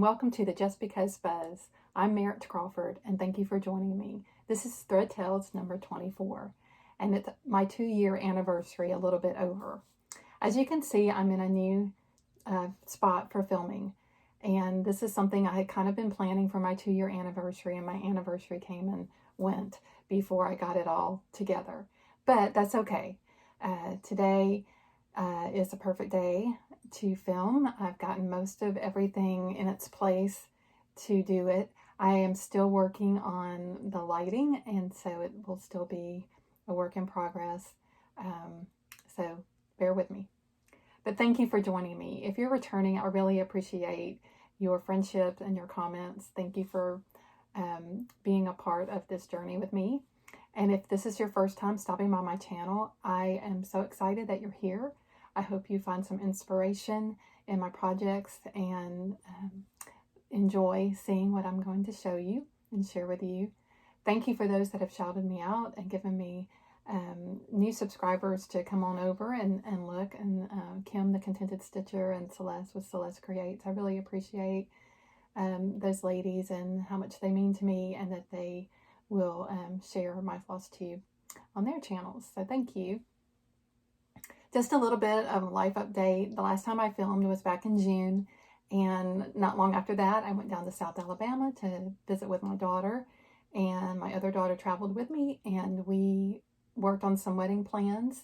welcome to the Just BeeCuzz Buzz. I'm Merritt Crawford, and thank you for joining me. This is Thread Tales number 24, and it's my 2-year anniversary, a little bit over. As you can see, I'm in a new spot for filming, and this is something I had kind of been planning for my 2-year anniversary, and my anniversary came and went before I got it all together. But that's okay. Today is a perfect day to film. I've gotten most of everything in its place to do it. I am still working on the lighting, and so it will still be a work in progress. So bear with me. But thank you for joining me. If you're returning, I really appreciate your friendship and your comments. Thank you for being a part of this journey with me. And if this is your first time stopping by my channel, I am so excited that you're here. I hope you find some inspiration in my projects and enjoy seeing what I'm going to show you and share with you. Thank you for those that have shouted me out and given me new subscribers to come on over and look. And Kim, the Contented Stitcher, and Celeste with Celeste Creates. I really appreciate those ladies and how much they mean to me, and that they will share my floss tube on their channels. So thank you. Just a little bit of a life update. The last time I filmed was back in June, and not long after that I went down to South Alabama to visit with my daughter, and my other daughter traveled with me, and we worked on some wedding plans.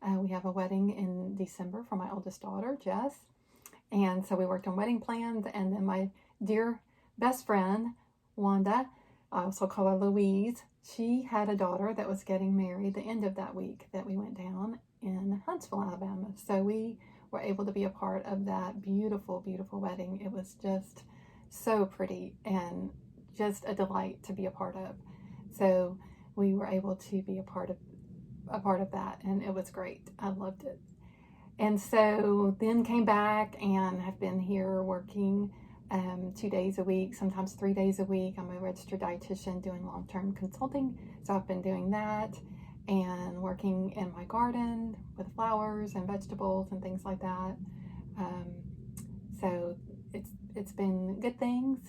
We have a wedding in December for my oldest daughter, Jess, and so we worked on wedding plans. And then my dear best friend, Wanda, I also call her Louise, she had a daughter that was getting married the end of that week that we went down in Huntsville, Alabama. So we were able to be a part of that beautiful, beautiful wedding. It was just so pretty and just a delight to be a part of. So we were able to be a part of that, and it was great. I loved it. And so then came back and have been here working 2 days a week, sometimes 3 days a week. I'm a registered dietitian doing long-term consulting, so I've been doing that and working in my garden with flowers and vegetables and things like that. So it's been good things.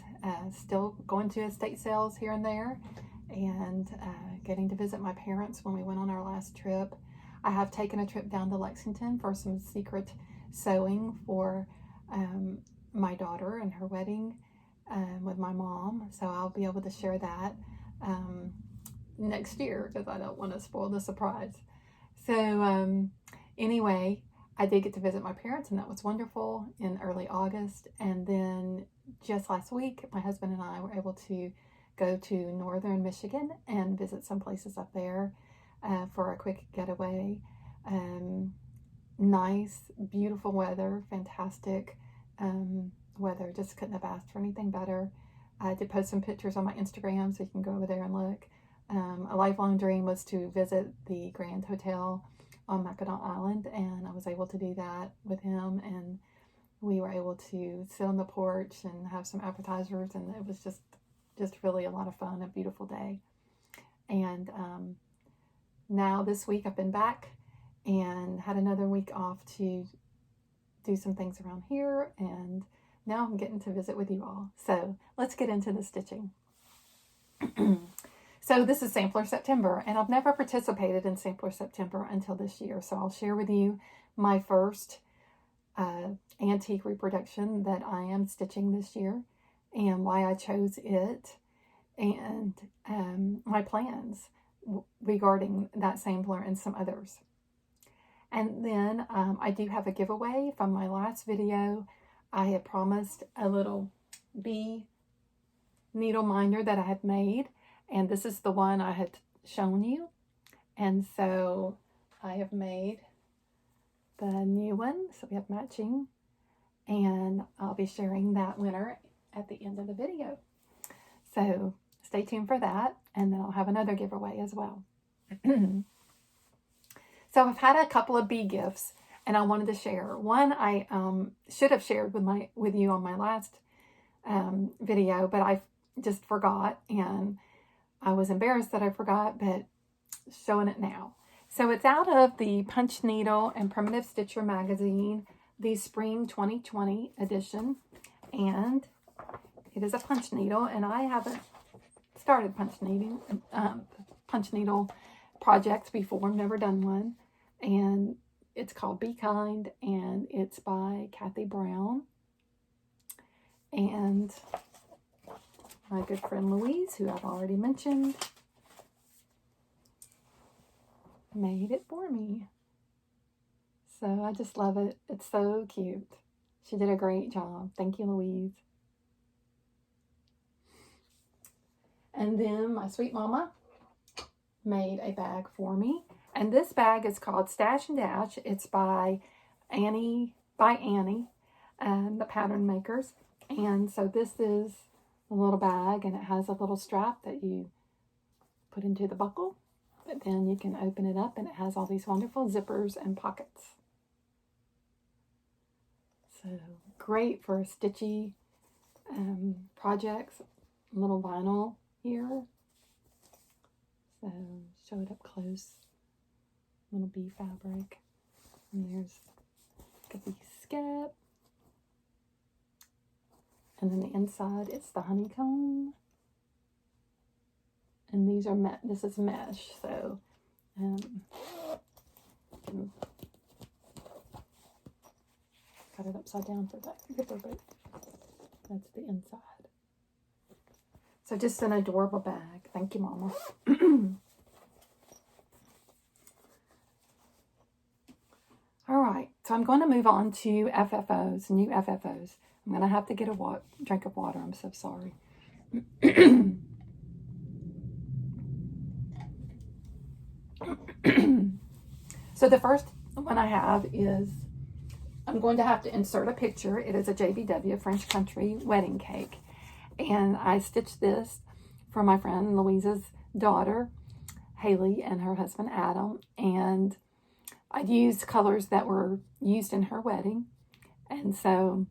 Still going to estate sales here and there, and getting to visit my parents when we went on our last trip. I have taken a trip down to Lexington for some secret sewing for my daughter and her wedding with my mom. So I'll be able to share that next year, because I don't want to spoil the surprise. So anyway, I did get to visit my parents, and that was wonderful, in early August. And then just last week, my husband and I were able to go to northern Michigan and visit some places up there for a quick getaway. Nice, beautiful weather, fantastic weather. Just couldn't have asked for anything better. I did post some pictures on my Instagram, so you can go over there and look. A lifelong dream was to visit the Grand Hotel on Mackinac Island, and I was able to do that with him, and we were able to sit on the porch and have some appetizers, and it was just really a lot of fun, a beautiful day. And now this week I've been back and had another week off to do some things around here, and now I'm getting to visit with you all. So let's get into the stitching. So this is Sampler September, and I've never participated in Sampler September until this year. So I'll share with you my first antique reproduction that I am stitching this year, and why I chose it, and my plans regarding that sampler and some others. And then I do have a giveaway from my last video. I had promised a little bee needle minder that I had made, and this is the one I had shown you. And so I have made the new one, so we have matching, and I'll be sharing that winner at the end of the video. So stay tuned for that, and then I'll have another giveaway as well. So I've had a couple of bee gifts, and I wanted to share. One I should have shared with you on my last video, but I just forgot, and I was embarrassed that I forgot, but showing it now. So it's out of the Punch Needle and Primitive Stitcher magazine, the Spring 2020 edition, and It is a punch needle, and I haven't started punch needle projects before. I've never done one. And it's called Be Kind, and it's by Kathy Brown. And my good friend Louise, who I've already mentioned, made it for me. So I just love it. It's so cute. She did a great job. Thank you, Louise. And then my sweet mama made a bag for me. And this bag is called Stash and Dash. It's by Annie, the pattern makers. And so this is a little bag, and it has a little strap that you put into the buckle. But then you can open it up, and it has all these wonderful zippers and pockets. So great for stitchy projects. Little vinyl here. So show it up close. Little bee fabric. And there's a bee skip. And then the inside, it's the honeycomb. And these are this is mesh, so got it upside down for that zipper, but that's the inside. So just an adorable bag. Thank you, Mama. All right, so I'm going to move on to FFOs, new FFOs. I'm going to have to get a drink of water. I'm so sorry. So the first one I have is, I'm going to have to insert a picture. It is a JBW French Country wedding cake. And I stitched this for my friend Louise's daughter, Haley, and her husband, Adam. And I used colors that were used in her wedding. And so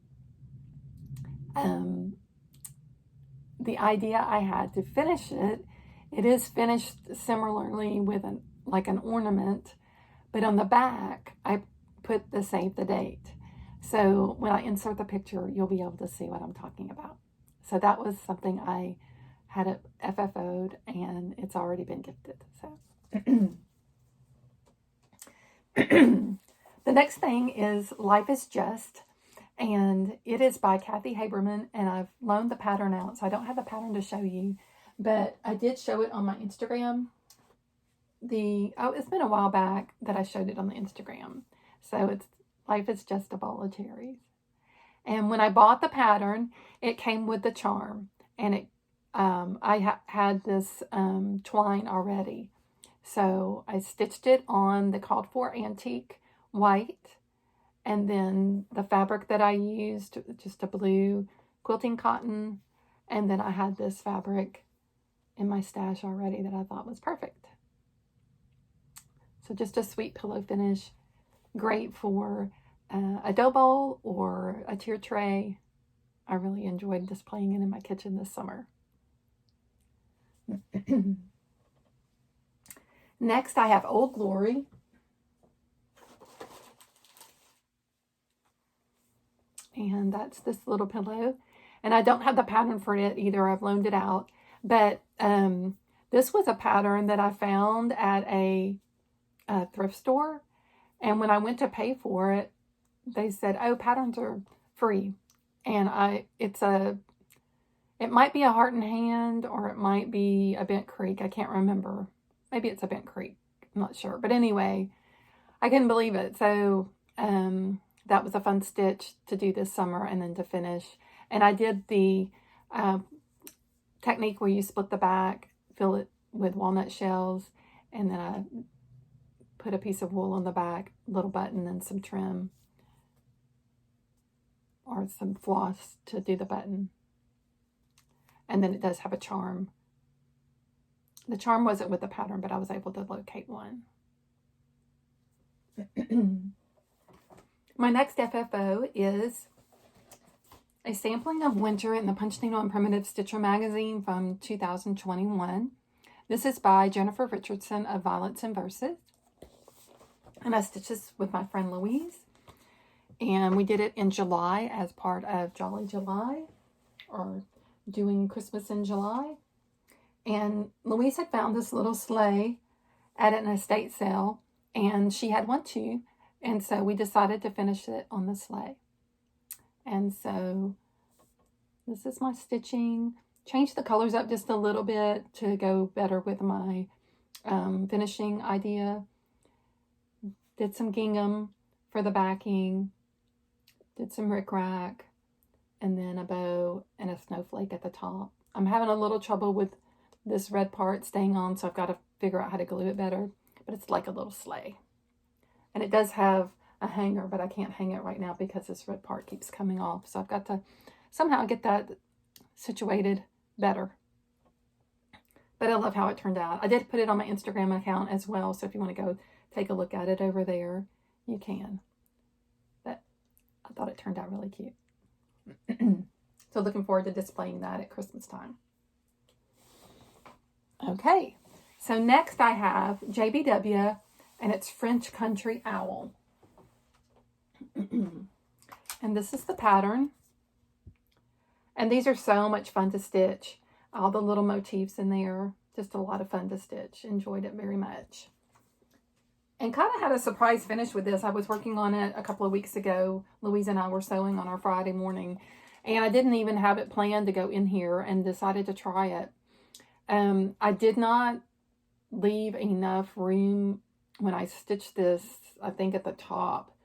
the idea I had to finish it, it is finished similarly with like an ornament, but on the back, I put the save the date. So when I insert the picture, you'll be able to see what I'm talking about. So that was something I had at FFO'd, and it's already been gifted. So the next thing is Life is Just, and it is by Kathy Haberman, and I've loaned the pattern out, so I don't have the pattern to show you, but I did show it on my Instagram. It's been a while back that I showed it on the Instagram. So it's Life is Just a Bowl of Cherries. And when I bought the pattern, it came with the charm, and I had this twine already. So I stitched it on the called for antique white, and then the fabric that I used, just a blue quilting cotton, and then I had this fabric in my stash already that I thought was perfect. So just a sweet pillow finish, great for a dough bowl or a tier tray. I really enjoyed displaying it in my kitchen this summer. Next, I have Old Glory. And that's this little pillow. And I don't have the pattern for it either. I've loaned it out. But this was a pattern that I found at a thrift store. And when I went to pay for it, they said, oh, patterns are free. And it might be a Heart and Hand, or it might be a Bent Creek. I can't remember. Maybe it's a Bent Creek. I'm not sure. But anyway, I couldn't believe it. So that was a fun stitch to do this summer and then to finish. And I did the technique where you split the back, fill it with walnut shells, and then I put a piece of wool on the back, little button, and some trim or some floss to do the button. And then it does have a charm. The charm wasn't with the pattern, but I was able to locate one. My next FFO is a sampling of Winter in the Punch Needle and Primitive Stitcher magazine from 2021. This is by Jennifer Richardson of Violets and Verses. And I stitched this with my friend Louise. And we did it in July as part of Jolly July, or doing Christmas in July. And Louise had found this little sleigh at an estate sale, and she had one too. And so we decided to finish it on the sleigh. And so this is my stitching. Changed the colors up just a little bit to go better with my finishing idea. Did some gingham for the backing. Did some rickrack. And then a bow and a snowflake at the top. I'm having a little trouble with this red part staying on, so I've got to figure out how to glue it better. But it's like a little sleigh. And it does have a hanger, but I can't hang it right now because this red part keeps coming off. So I've got to somehow get that situated better. But I love how it turned out. I did put it on my Instagram account as well, so if you want to go take a look at it over there, you can. But I thought it turned out really cute. So looking forward to displaying that at Christmas time. Okay, so next I have JBW, and it's French Country Owl. And this is the pattern. And these are so much fun to stitch. All the little motifs in there. Just a lot of fun to stitch. Enjoyed it very much. And kind of had a surprise finish with this. I was working on it a couple of weeks ago. Louise and I were sewing on our Friday morning. And I didn't even have it planned to go in here and decided to try it. I did not leave enough room when I stitched this, I think at the top,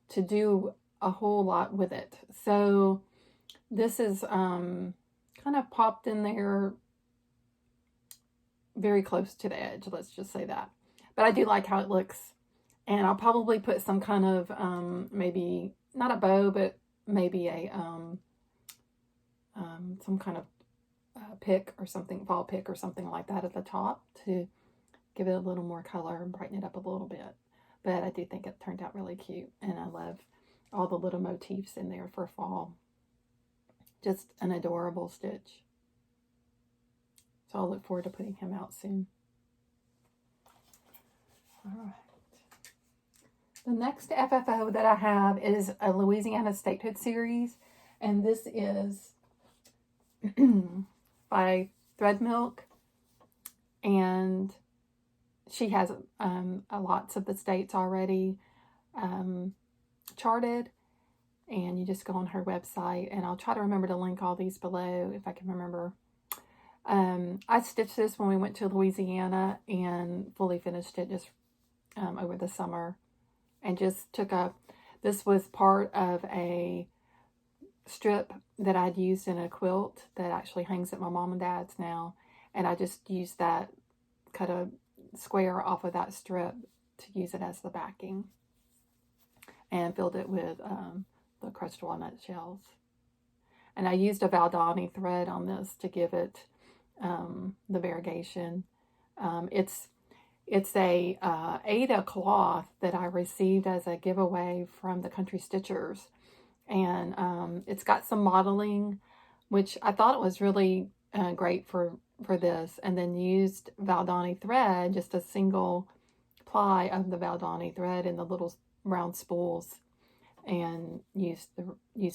to do a whole lot with it. So this is kind of popped in there very close to the edge, let's just say that. But I do like how it looks. And I'll probably put some kind of, maybe, not a bow, but maybe a, some kind of pick or something, fall pick or something like that at the top to give it a little more color and brighten it up a little bit. But I do think it turned out really cute. And I love all the little motifs in there for fall. Just an adorable stitch. So I'll look forward to putting him out soon. All right. The next FFO that I have is a Louisiana Statehood series. And this is by Thread Milk. And she has lots of the states already charted. And you just go on her website. And I'll try to remember to link all these below if I can remember. I stitched this when we went to Louisiana and fully finished it just over the summer. And just took up, this was part of a strip that I'd used in a quilt that actually hangs at my mom and dad's now. And I just used that, cut a square off of that strip to use it as the backing. And filled it with the crushed walnut shells. And I used a Valdani thread on this to give it the variegation. It's a Ada cloth that I received as a giveaway from the Country Stitchers. And it's got some modeling, which I thought it was really great for this. And then used Valdani thread, just a single ply of the Valdani thread in the little round spools. And used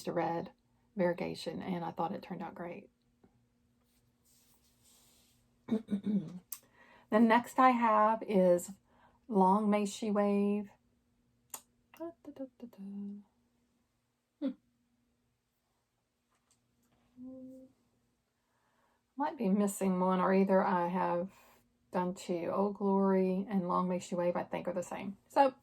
a red variegation. And I thought it turned out great. The next I have is Long May She Wave. Might be missing one, or either I have done two. Old Glory and Long May She Wave, I think, are the same. So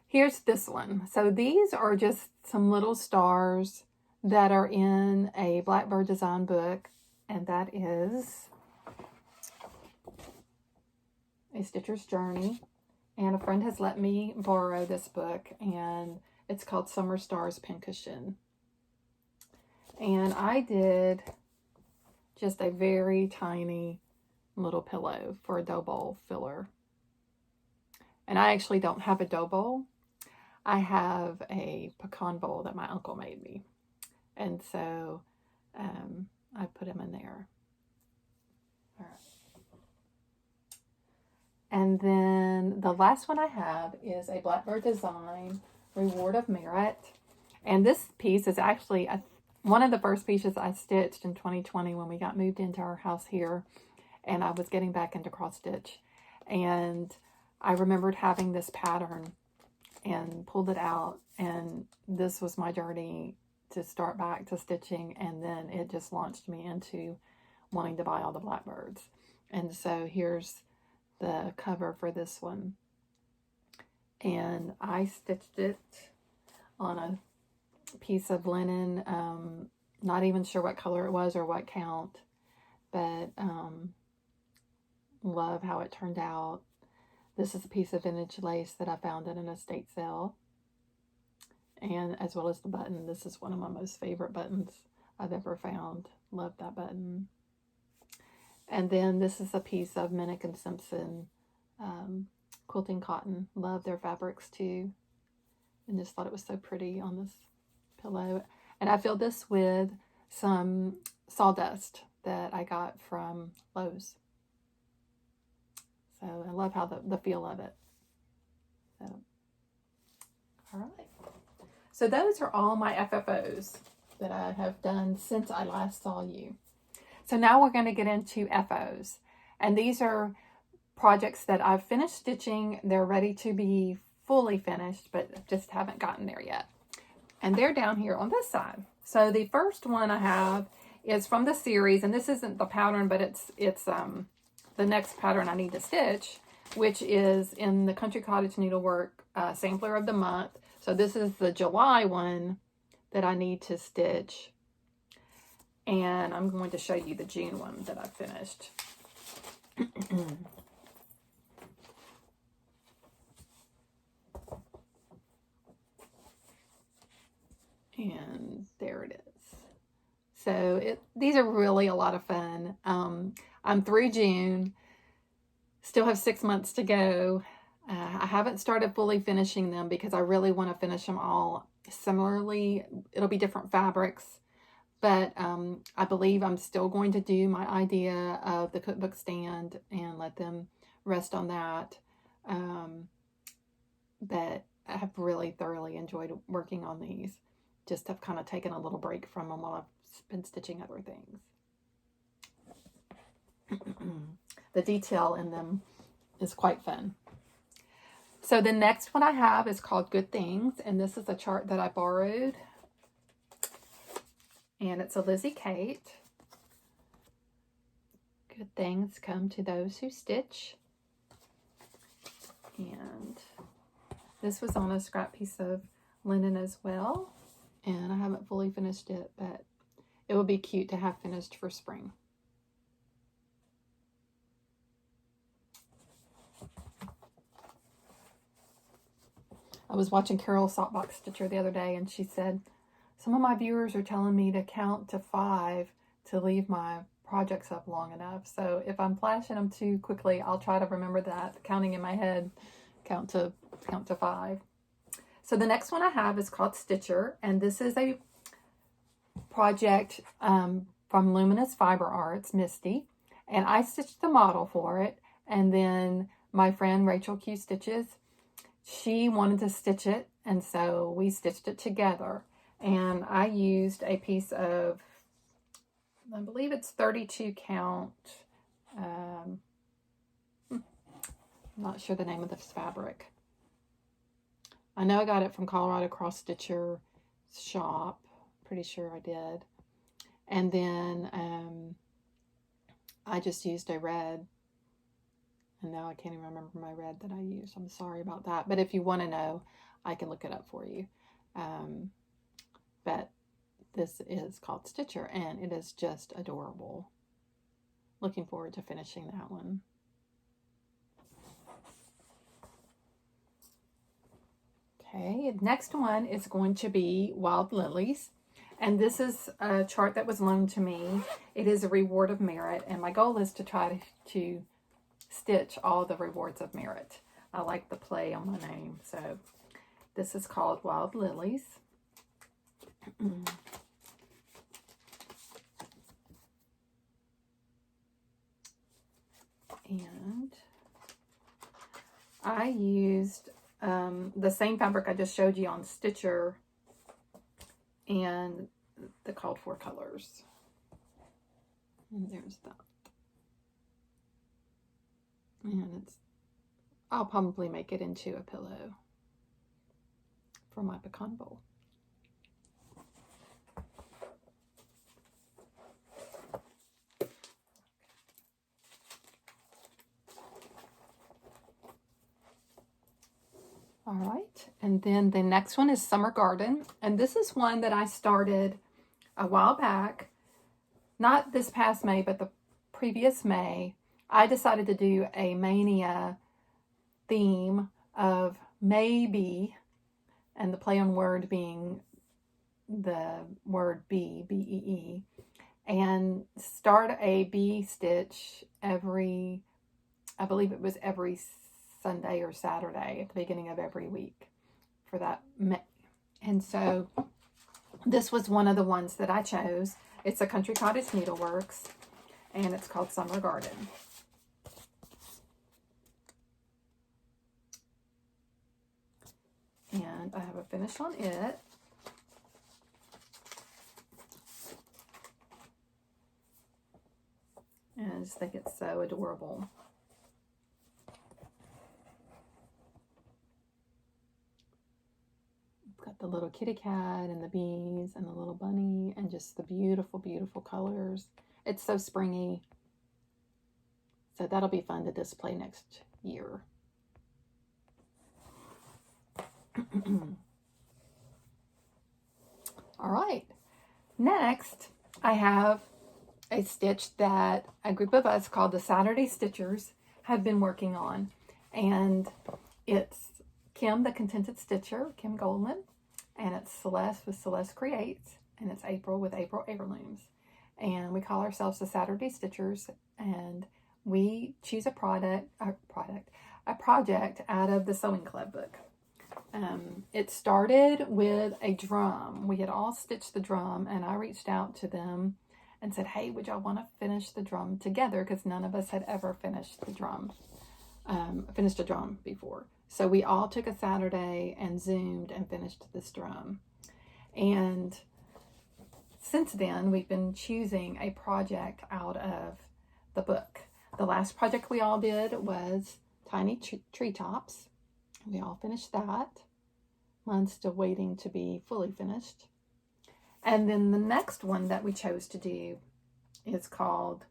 here's this one. So these are just some little stars that are in a Blackbird design book, and that is A Stitcher's Journey. And a friend has let me borrow this book, and it's called Summer Stars Pincushion. And I did just a very tiny little pillow for a dough bowl filler. And I actually don't have a dough bowl. I have a pecan bowl that my uncle made me. And so I put him in there. All right. And then the last one I have is a Blackbird design, Reward of Merit. And this piece is actually, one of the first pieces I stitched in 2020 when we got moved into our house here, and I was getting back into cross stitch. And I remembered having this pattern and pulled it out, and this was my journey to start back to stitching, and then it just launched me into wanting to buy all the Blackbirds. And so here's the cover for this one. And I stitched it on a piece of linen, not even sure what color it was or what count, but love how it turned out. This is a piece of vintage lace that I found at an estate sale, and as well as the button. This is one of my most favorite buttons I've ever found. Love that button. And then this is a piece of Minnick and Simpson quilting cotton. Love their fabrics too, and just thought it was so pretty on this pillow. And I filled this with some sawdust that I got from Lowe's. So I love how the feel of it. So, all right. So those are all my FFOs that I have done since I last saw you. So now we're going to get into FOs. And these are projects that I've finished stitching. They're ready to be fully finished, but just haven't gotten there yet. And they're down here on this side. So the first one I have is from the series, and this isn't the pattern, but it's the next pattern I need to stitch, which is in the Country Cottage Needlework Sampler of the Month. So this is the July one that I need to stitch. And I'm going to show you the June one that I finished. And there it is. So these are really a lot of fun. I'm through June. Still have 6 months to go. I haven't started fully finishing them because I really want to finish them all similarly. It'll be different fabrics. But I believe I'm still going to do my idea of the cookbook stand and let them rest on that. But I have really thoroughly enjoyed working on these. Just have kind of taken a little break from them while I've been stitching other things. The detail in them is quite fun. So the next one I have is called Good Things, and this is a chart that I borrowed. And it's a Lizzie Kate. Good things come to those who stitch. And this was on a scrap piece of linen as well. And I haven't fully finished it, but it would be cute to have finished for spring. I was watching Carol Sockbox Stitcher the other day, and she said, some of my viewers are telling me to count to 5 to leave my projects up long enough. So if I'm flashing them too quickly, I'll try to remember that, counting in my head, count to 5. So the next one I have is called Stitcher, and this is a project from Luminous Fiber Arts, Misty, and I stitched the model for it, and then my friend Rachel Q Stitches, she wanted to stitch it, and so we stitched it together. And I used a piece of, I believe it's 32 count. I'm not sure the name of this fabric. I know I got it from Colorado Cross Stitcher shop. Pretty sure I did. And then I just used a red. And now I can't even remember my red that I used. I'm sorry about that. But if you want to know, I can look it up for you. But this is called Stitcher, and it is just adorable. Looking forward to finishing that one. Okay, next one is going to be Wild Lilies. And this is a chart that was loaned to me. It is a reward of merit, and my goal is to try to stitch all the rewards of merit. I like the play on my name, so this is called Wild Lilies. And I used the same fabric I just showed you on Stitcher, and the called for colors. And there's that. And I'll probably make it into a pillow for my pecan bowl. All right, and then the next one is Summer Garden, and this is one that I started a while back, not this past May, but the previous May. I decided to do a mania theme of maybe, and the play on word being the word bee, B-E-E, and start a bee stitch every, I believe it was every Sunday or Saturday at the beginning of every week for that May. And so this was one of the ones that I chose. It's a Country Cottage Needleworks, and it's called Summer Garden. And I have a finish on it. And I just think it's so adorable. It's got the little kitty cat and the bees and the little bunny and just the beautiful, beautiful colors. It's so springy. So that'll be fun to display next year. All right. Next, I have a stitch that a group of us called the Saturday Stitchers have been working on. And it's Kim, the Contented Stitcher, Kim Goldman. And it's Celeste with Celeste Creates. And it's April with April Heirlooms. And we call ourselves the Saturday Stitchers. And we choose a project out of the Sewing Club book. It started with a drum. We had all stitched the drum, and I reached out to them and said, hey, would y'all want to finish the drum together? Because none of us had ever finished a drum before. So we all took a Saturday and Zoomed and finished this drum. And since then, we've been choosing a project out of the book. The last project we all did was Tiny Treetops. We all finished that. Mine's still waiting to be fully finished. And then the next one that we chose to do is called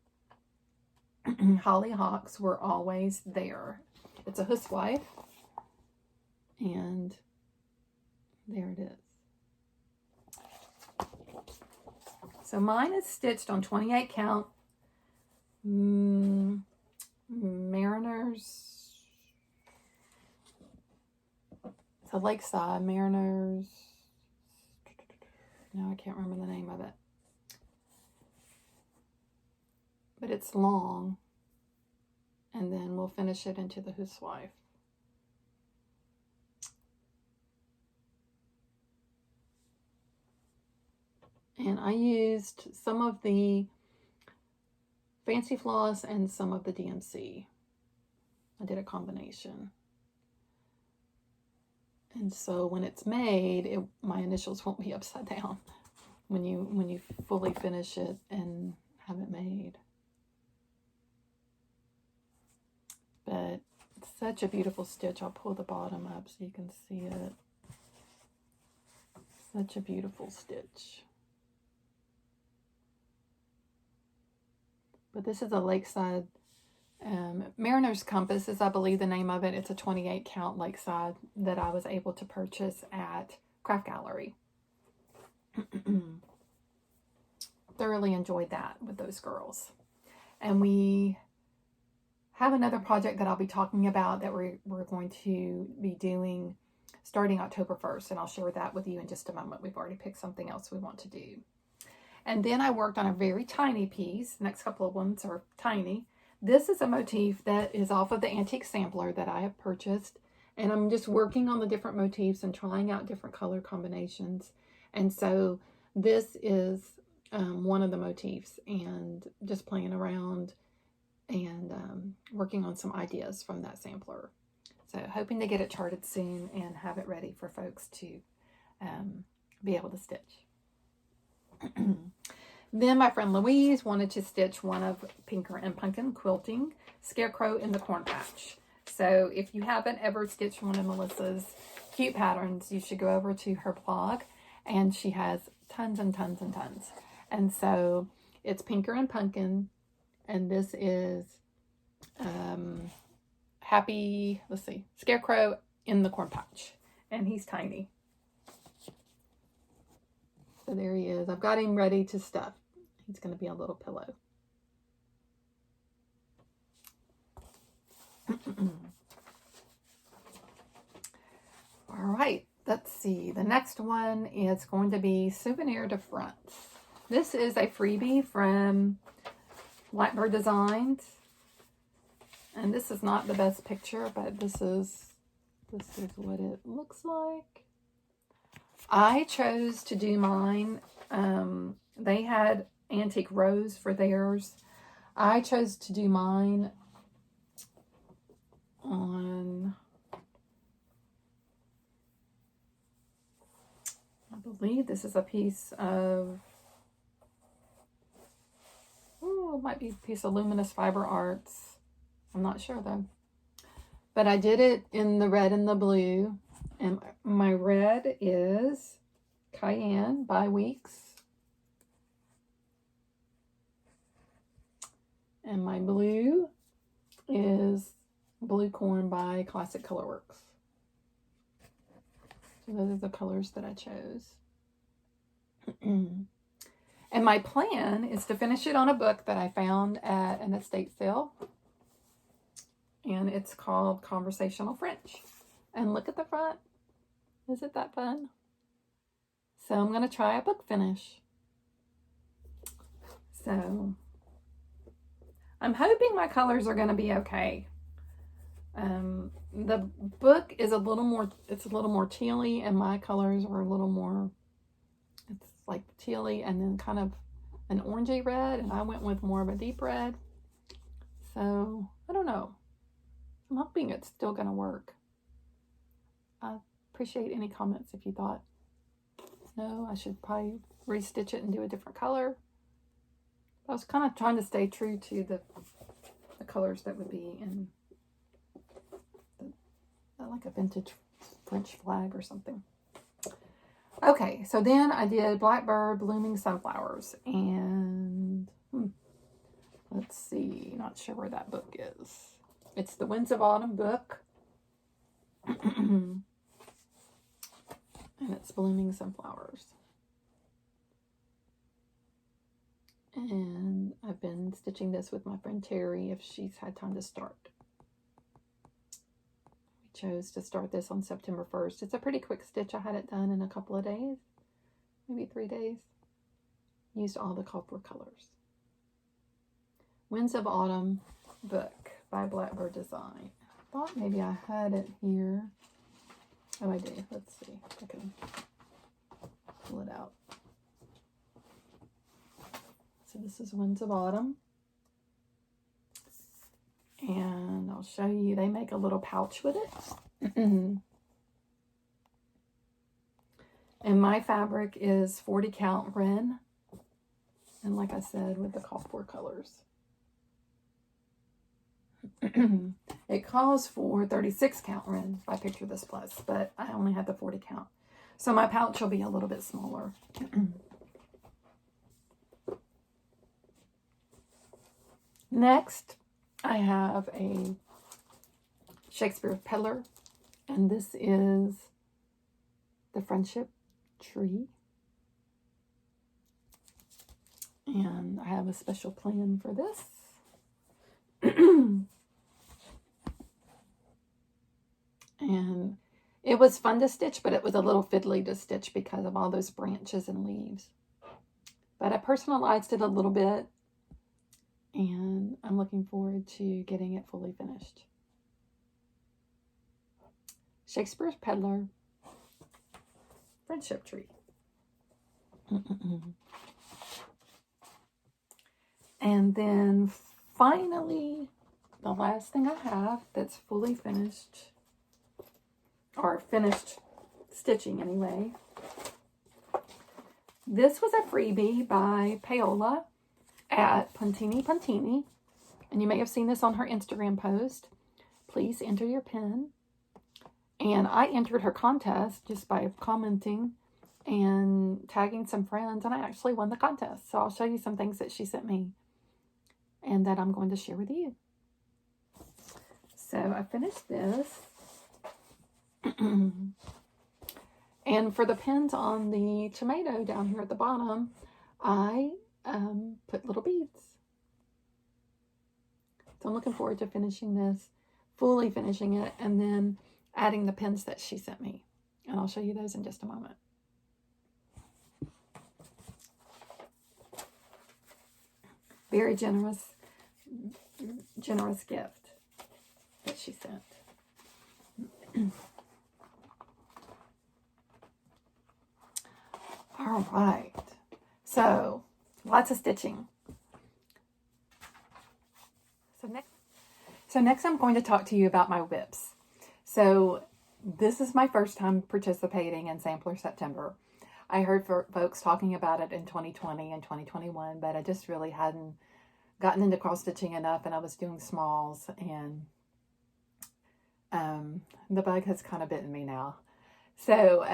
Hollyhocks Were Always There. It's a housewife. And there it is. So mine is stitched on 28 count Mariners. It's a Lakeside Mariners. No, I can't remember the name of it. But it's long. And then we'll finish it into the housewife. And I used some of the Fancy Floss and some of the DMC. I did a combination. And so when it's made, my initials won't be upside down when you fully finish it and have it made. But it's such a beautiful stitch. I'll pull the bottom up so you can see it. Such a beautiful stitch. But this is a Lakeside Mariner's Compass is, I believe, the name of it. It's a 28 count Lakeside that I was able to purchase at Craft Gallery. Thoroughly enjoyed that with those girls. And we have another project that I'll be talking about that we're going to be doing starting October 1st. And I'll share that with you in just a moment. We've already picked something else we want to do. And then I worked on a very tiny piece. The next couple of ones are tiny. This is a motif that is off of the antique sampler that I have purchased. And I'm just working on the different motifs and trying out different color combinations. And so this is one of the motifs, and just playing around and working on some ideas from that sampler. So hoping to get it charted soon and have it ready for folks to be able to stitch. Then my friend Louise wanted to stitch one of Pinker and Pumpkin Quilting, Scarecrow in the Corn Patch. So if you haven't ever stitched one of Melissa's cute patterns, you should go over to her blog, and she has tons and tons and tons. And so it's Pinker and Pumpkin, and this is Scarecrow in the Corn Patch, and he's tiny. So there he is. I've got him ready to stuff. He's going to be a little pillow. All right, let's see. The next one is going to be Souvenir de France. This is a freebie from Blackbird Designs. And this is not the best picture, but this is what it looks like. I chose to do mine. They had antique rose for theirs. I chose to do mine on, I believe this is a piece of, it might be a piece of Luminous Fiber Arts. I'm not sure though. But I did it in the red and the blue. And my red is Cayenne by Weeks. And my blue is Blue Corn by Classic Colorworks. So those are the colors that I chose. And my plan is to finish it on a book that I found at an estate sale. And it's called Conversational French. And look at the front. Isn't that fun? So I'm going to try a book finish. So I'm hoping my colors are going to be okay. The book is a little more tealy, and my colors are a little more, it's like tealy and then kind of an orangey red, and I went with more of a deep red. So I don't know. I'm hoping it's still going to work. I appreciate any comments if you thought, no, I should probably restitch it and do a different color. I was kind of trying to stay true to the colors that would be in like a vintage French flag or something. Okay, so then I did Blackbird Blooming Sunflowers, and let's see, not sure where that book is. It's the Winds of Autumn book. And it's Blooming Sunflowers. And I've been stitching this with my friend Terry if she's had time to start. We chose to start this on September 1st. It's a pretty quick stitch. I had it done in a couple of days, maybe 3 days. Used all the called for colors. Winds of Autumn book by Blackbird Design. I thought maybe I had it here. Oh, I do. Let's see. I can pull it out. So this is Winds of Autumn. And I'll show you, they make a little pouch with it. And my fabric is 40 count Ren. And like I said, with the call for colors. It calls for 36 count Ren by Picture This Plus, but I only had the 40 count. So my pouch will be a little bit smaller. Next, I have a Shakespeare Peddler, and this is the Friendship Tree. And I have a special plan for this. And it was fun to stitch, but it was a little fiddly to stitch because of all those branches and leaves. But I personalized it a little bit, and I'm looking forward to getting it fully finished. Shakespeare's Peddler, Friendship Tree. And then finally, the last thing I have that's fully finished, or finished stitching anyway. This was a freebie by Paola at Puntini Puntini, and you may have seen this on her Instagram post. Please enter your pin. And I entered her contest just by commenting and tagging some friends, and I actually won the contest. So I'll show you some things that she sent me and that I'm going to share with you. So I finished this. And for the pins on the tomato down here at the bottom, I put little beads. So I'm looking forward to finishing this, fully finishing it, and then adding the pins that she sent me. And I'll show you those in just a moment. Very generous gift that she sent. All right. So, lots of stitching. So next I'm going to talk to you about my whips. So this is my first time participating in Sampler September. I heard folks talking about it in 2020 and 2021, but I just really hadn't gotten into cross stitching enough, and I was doing smalls, and the bug has kind of bitten me now. So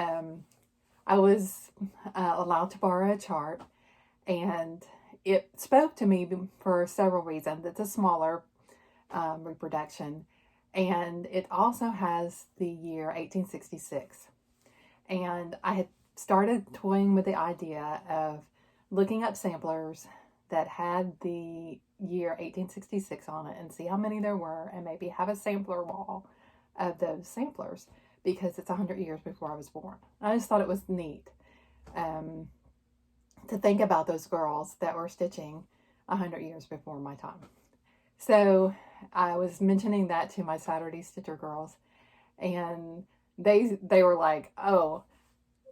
I was allowed to borrow a chart, and it spoke to me for several reasons. It's a smaller reproduction, and it also has the year 1866. And I had started toying with the idea of looking up samplers that had the year 1866 on it and see how many there were, and maybe have a sampler wall of those samplers, because it's 100 years before I was born. I just thought it was neat to think about those girls that were stitching 100 years before my time. So I was mentioning that to my Saturday Stitcher girls, and they were like, oh,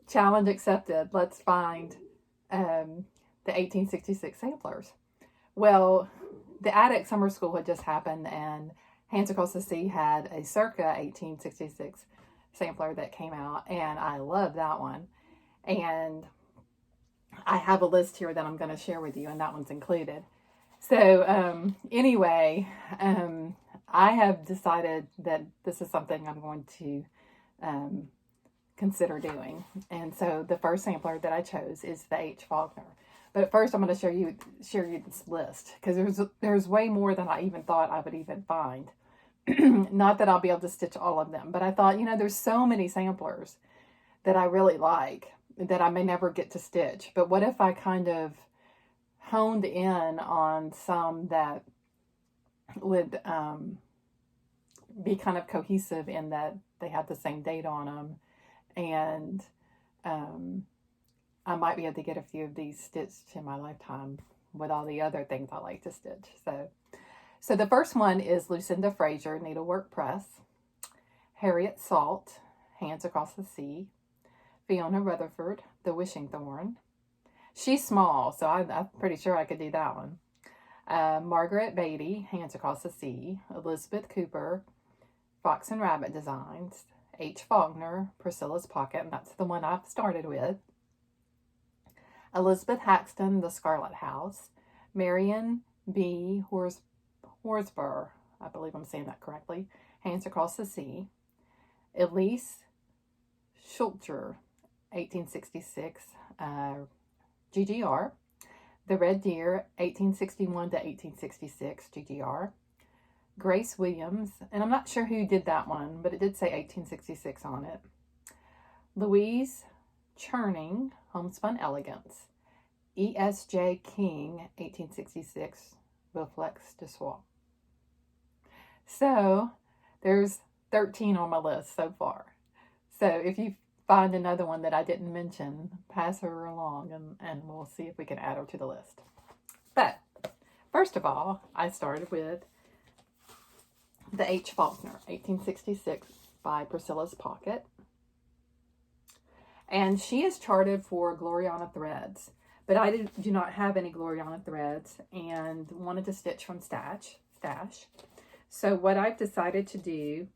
challenge accepted. Let's find the 1866 samplers. Well, the Attic Summer School had just happened, and Hands Across the Sea had a circa 1866 sampler that came out, and I love that one. And I have a list here that I'm going to share with you, and that one's included. So anyway, I have decided that this is something I'm going to consider doing. And so the first sampler that I chose is the H. Faulkner. But first I'm going to share you this list, because there's way more than I even thought I would even find. Not that I'll be able to stitch all of them, but I thought, there's so many samplers that I really like that I may never get to stitch. But what if I kind of honed in on some that would be kind of cohesive in that they have the same date on them, and I might be able to get a few of these stitched in my lifetime with all the other things I like to stitch. So the first one is Lucinda Fraser, Needlework Press, Harriet Salt, Hands Across the Sea, Fiona Rutherford, The Wishing Thorn. She's small, so I'm pretty sure I could do that one. Margaret Beatty, Hands Across the Sea, Elizabeth Cooper, Fox and Rabbit Designs, H. Faulkner, Priscilla's Pocket, and that's the one I've started with. Elizabeth Haxton, The Scarlet House, Marion B. Horsburgh, I believe I'm saying that correctly, Hands Across the Sea, Elise Schulcher, 1866, GGR, The Red Deer, 1861 to 1866, GGR, Grace Williams, and I'm not sure who did that one, but it did say 1866 on it, Louise Churning, Homespun Elegance, E.S.J. King, 1866, Reflex de Soie. So, there's 13 on my list so far. So, if you find another one that I didn't mention, pass her along, and we'll see if we can add her to the list. But, first of all, I started with the H. Faulkner, 1866, by Priscilla's Pocket. And she is charted for Gloriana threads, but I do not have any Gloriana threads and wanted to stitch from stash. So what I've decided to do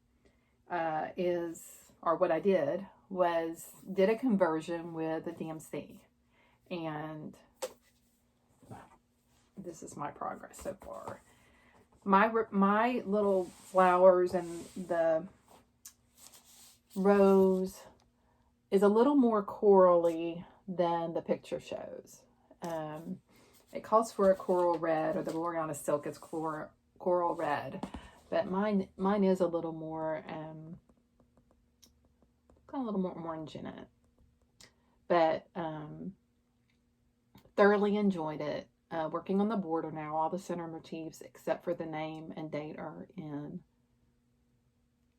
did a conversion with the DMC. And this is my progress so far. My little flowers and the rose is a little more corally than the picture shows. It calls for a coral red, or the Gloriana silk is coral red, but mine is a little more got a little more orange in it. But thoroughly enjoyed it. Working on the border now. All the center motifs except for the name and date are in.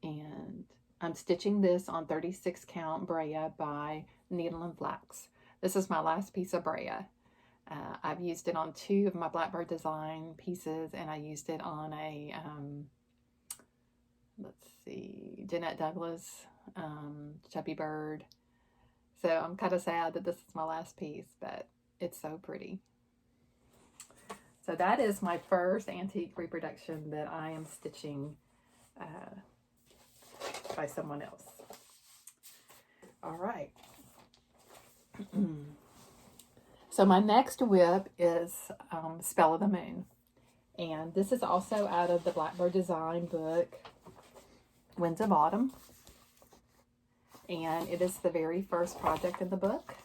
And I'm stitching this on 36 count Brea by Needle and Flax. This is my last piece of Brea. I've used it on 2 of my Blackbird design pieces, and I used it on a, let's see, Jeanette Douglas, Chubby Bird. So I'm kind of sad that this is my last piece, but it's so pretty. So that is my first antique reproduction that I am stitching by someone else. All right. So my next whip is Spell of the Moon. And this is also out of the Blackbird design book, Winds of Autumn. And it is the very first project in the book.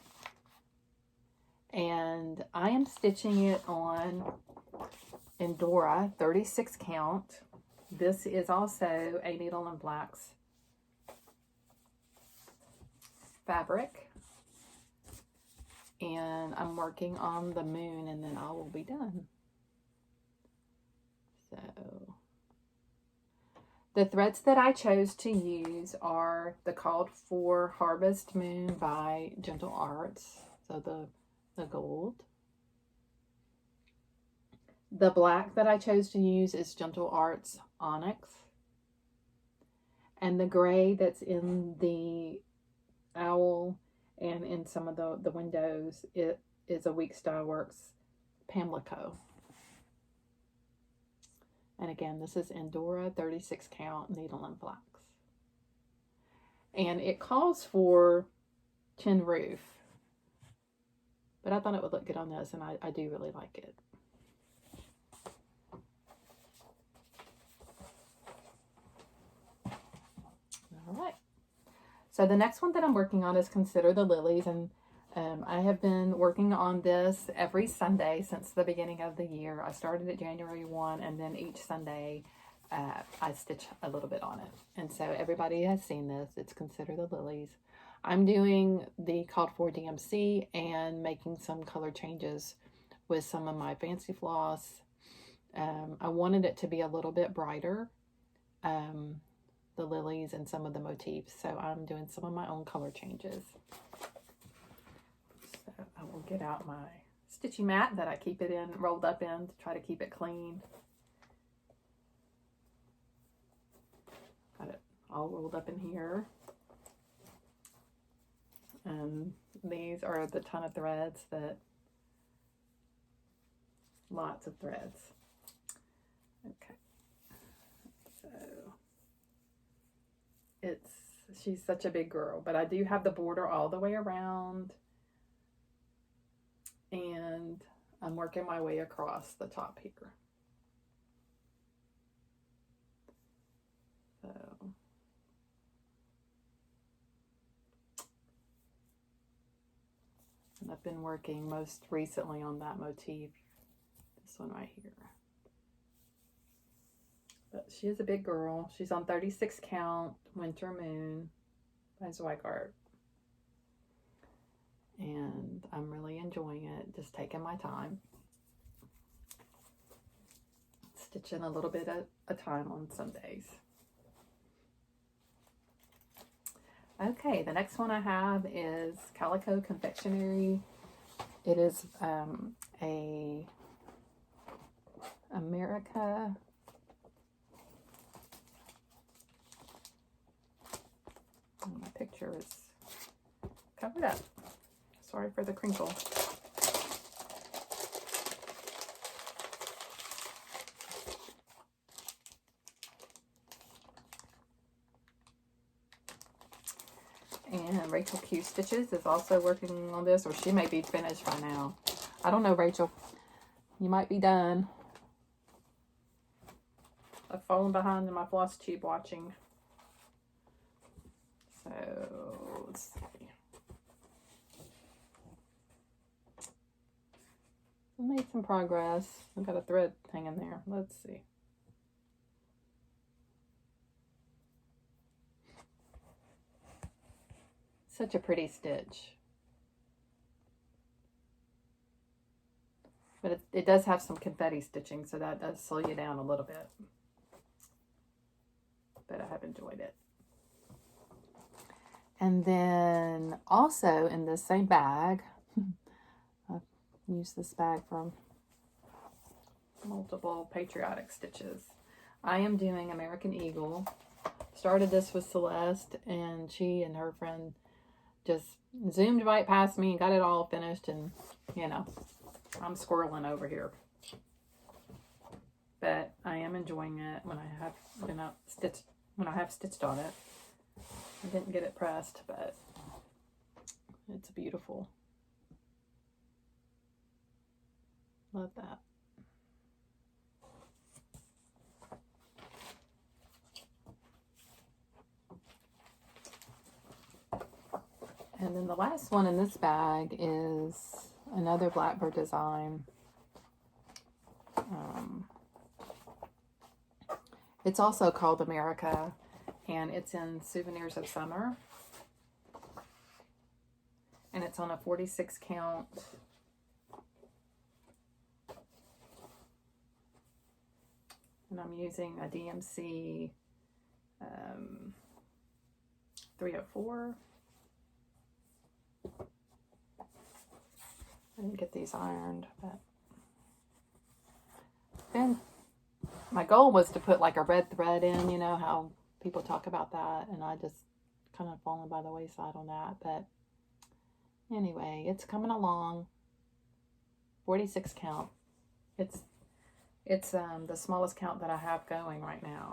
And I am stitching it on Endora 36 count. This is also a Needle and Flax fabric. And I'm working on the moon, and then I will be done. So the threads that I chose to use are the Called For Harvest Moon by Gentle Arts. So the gold. The black that I chose to use is Gentle Arts Onyx. And the gray that's in the owl and in some of the windows, it is a Week Style Works Pamlico. And again, this is Endora 36 count Needle and Flax. And it calls for tin roof. But I thought it would look good on this, and I do really like it. All right. So the next one that I'm working on is Consider the Lilies, and I have been working on this every Sunday since the beginning of the year. I started at January 1, and then each Sunday I stitch a little bit on it. And so everybody has seen this. It's Consider the Lilies. I'm doing the Called For DMC and making some color changes with some of my fancy floss. I wanted it to be a little bit brighter, the lilies and some of the motifs. So I'm doing some of my own color changes. So I will get out my stitchy mat that I keep it in, rolled up in, to try to keep it clean. Got it all rolled up in here. And these are the ton of threads lots of threads. Okay. So she's such a big girl, but I do have the border all the way around, and I'm working my way across the top here. So and I've been working most recently on that motif, this one right here. But she is a big girl. She's on 36 count Winter Moon by Zweigart. And I'm really enjoying it, just taking my time. Stitching a little bit at a time on some days. Okay, the next one I have is Calico Confectionery. It is a America. My picture is covered up. Sorry for the crinkle. And Rachel Q Stitches is also working on this, or she may be finished by now. I don't know, Rachel. You might be done. I've fallen behind in my floss tube watching. So, let's see. I made some progress. I've got a thread hanging there. Let's see. Such a pretty stitch. But it does have some confetti stitching, so that does slow you down a little bit. But I have enjoyed it. And then also in this same bag, I've used this bag for multiple patriotic stitches. I am doing American Eagle. Started this with Celeste, and she and her friend just zoomed right past me and got it all finished, and you know, I'm squirreling over here. But I am enjoying it when I have stitched on it. I didn't get it pressed, but it's beautiful. Love that. And then the last one in this bag is another Blackbird design. It's also called America, and it's in Souvenirs of Summer. And it's on a 46 count. And I'm using a DMC 304. I didn't get these ironed, but then my goal was to put like a red thread in, you know how people talk about that, and I just kind of fallen by the wayside on that. But anyway, it's coming along. 46 count. It's the smallest count that I have going right now.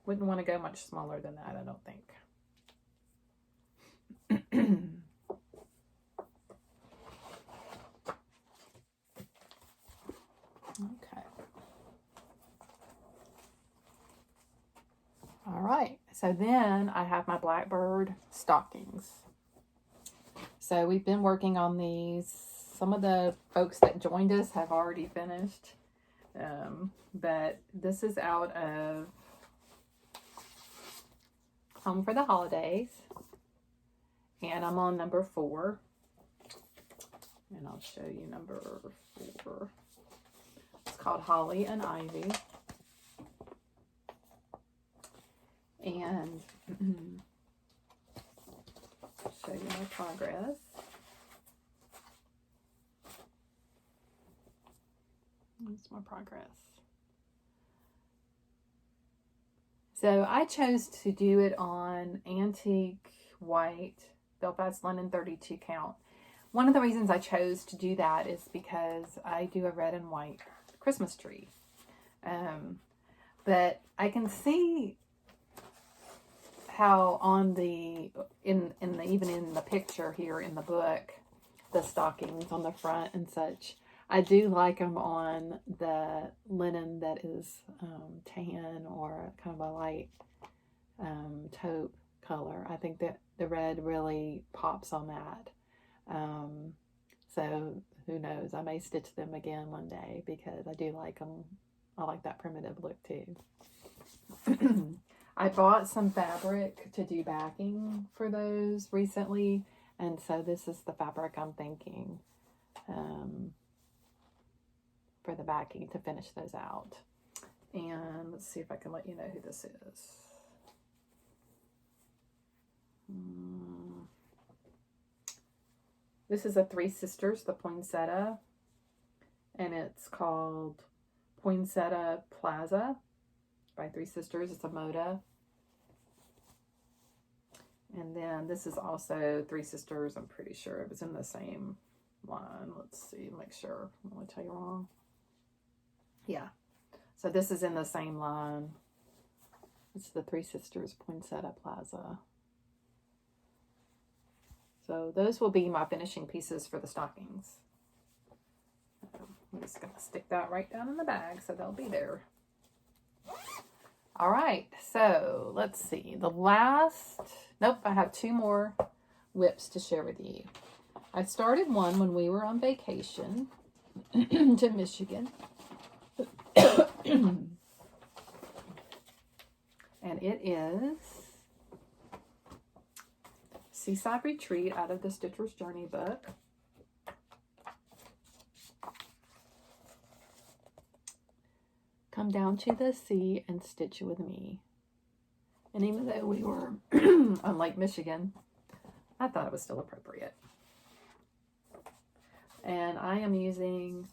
Wouldn't want to go much smaller than that, I don't think. Okay. All right. So then I have my Blackbird stockings. So we've been working on these. Some of the folks that joined us have already finished. But this is out of Home for the Holidays. And I'm on number 4. And I'll show you number 4. It's called Holly and Ivy. And show you my progress. That's my progress. So I chose to do it on antique white Belfast linen 32 count. One of the reasons I chose to do that is because I do a red and white Christmas tree. But I can see how on the even in the picture here in the book, the stockings on the front and such, I do like them on the linen that is tan or kind of a light taupe color. I think that the red really pops on that. So who knows? I may stitch them again one day because I do like them. I like that primitive look too. I bought some fabric to do backing for those recently, and so this is the fabric I'm thinking for the backing to finish those out. And let's see if I can let you know who this is. This is a Three Sisters, the poinsettia, and it's called Poinsettia Plaza by Three Sisters. It's a moda. And then this is also Three Sisters. I'm pretty sure it was in the same line. Let's see, make sure. I don't want to tell you wrong. Yeah. So this is in the same line. It's the Three Sisters Poinsettia Plaza. So those will be my finishing pieces for the stockings. I'm just going to stick that right down in the bag so they'll be there. All right, so let's see. Nope, I have 2 more whips to share with you. I started one when we were on vacation to Michigan. And it is Seaside Retreat out of the Stitcher's Journey book. Come down to the sea and stitch with me. And even though we were on Lake Michigan, I thought it was still appropriate. And I am using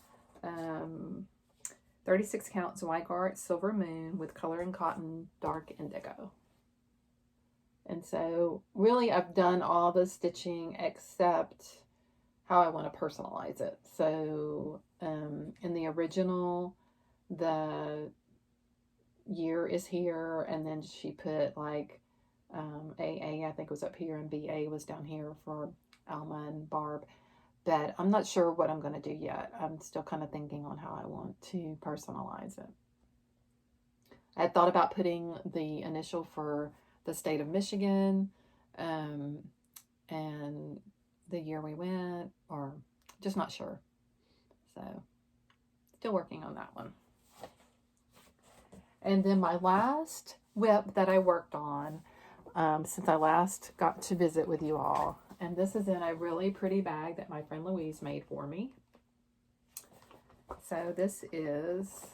36 count Zweigart Silver Moon with Color and Cotton Dark Indigo. And so really I've done all the stitching except how I want to personalize it. So in the original, the year is here, and then she put like AA I think was up here and BA was down here for Alma and Barb. But I'm not sure what I'm going to do yet. I'm still kind of thinking on how I want to personalize it. I had thought about putting the initial for the state of Michigan and the year we went, or just not sure. So still working on that one. And then my last whip that I worked on since I last got to visit with you all. And this is in a really pretty bag that my friend Louise made for me. So this is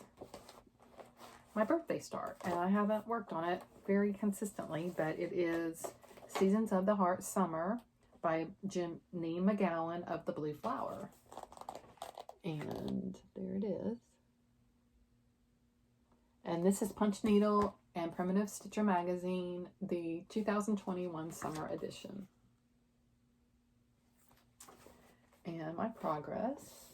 my birthday start. And I haven't worked on it very consistently, but it is Seasons of the Heart Summer by Jenny McGowan of the Blue Flower. And there it is. And this is Punch Needle and Primitive Stitcher Magazine, the 2021 Summer Edition. And my progress.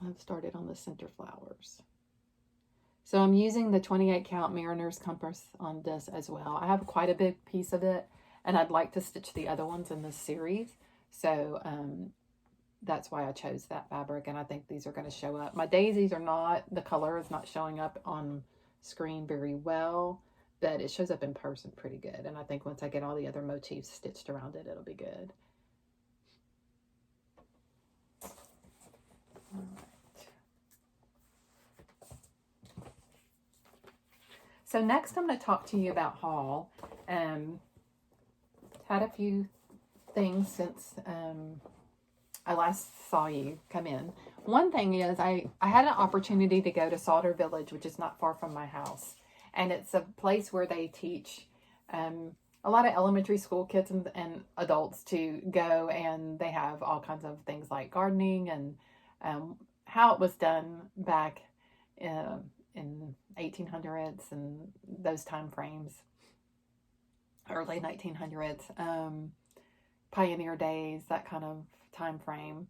I've started on the center flowers. So I'm using the 28 count Mariner's Compass on this as well. I have quite a big piece of it, and I'd like to stitch the other ones in this series. So that's why I chose that fabric, and I think these are going to show up. My daisies are not, the color is not showing up on screen very well, but it shows up in person pretty good. And I think once I get all the other motifs stitched around it, it'll be good. All right. So next I'm going to talk to you about haul. Had a few things since I last saw you come in. One thing is I had an opportunity to go to Sauter Village, which is not far from my house. And it's a place where they teach a lot of elementary school kids and adults to go, and they have all kinds of things like gardening and how it was done back in 1800s and those time frames, early 1900s, pioneer days, that kind of time frame.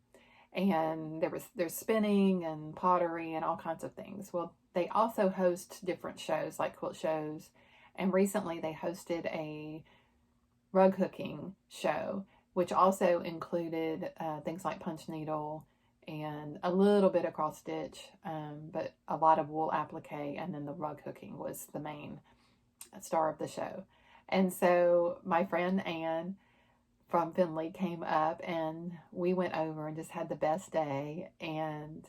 And there's spinning and pottery and all kinds of things. Well, they also host different shows like quilt shows, and recently they hosted a rug hooking show, which also included things like punch needle and a little bit of cross stitch, but a lot of wool applique, and then the rug hooking was the main star of the show. And so my friend Anne from Finley came up, and we went over and just had the best day. And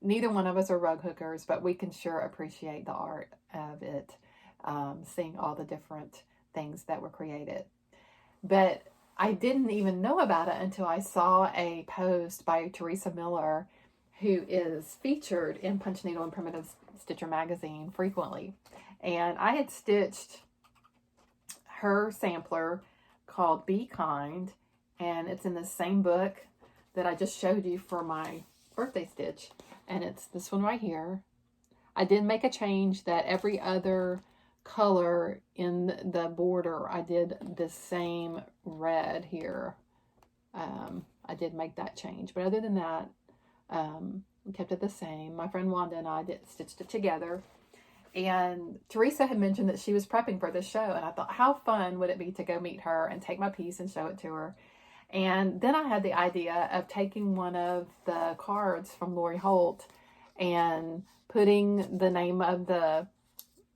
neither one of us are rug hookers, but we can sure appreciate the art of it, seeing all the different things that were created. But I didn't even know about it until I saw a post by Teresa Miller, who is featured in Punch Needle and Primitive Stitcher magazine frequently. And I had stitched her sampler called Be Kind, and it's in the same book that I just showed you for my birthday stitch, and it's this one right here. I did make a change that every other color in the border, I did the same red here. I did make that change, but other than that, we kept it the same. My friend Wanda and I stitched it together, And Teresa had mentioned that she was prepping for this show, and I thought, how fun would it be to go meet her and take my piece and show it to her. And then I had the idea of taking one of the cards from Lori Holt and putting the name of the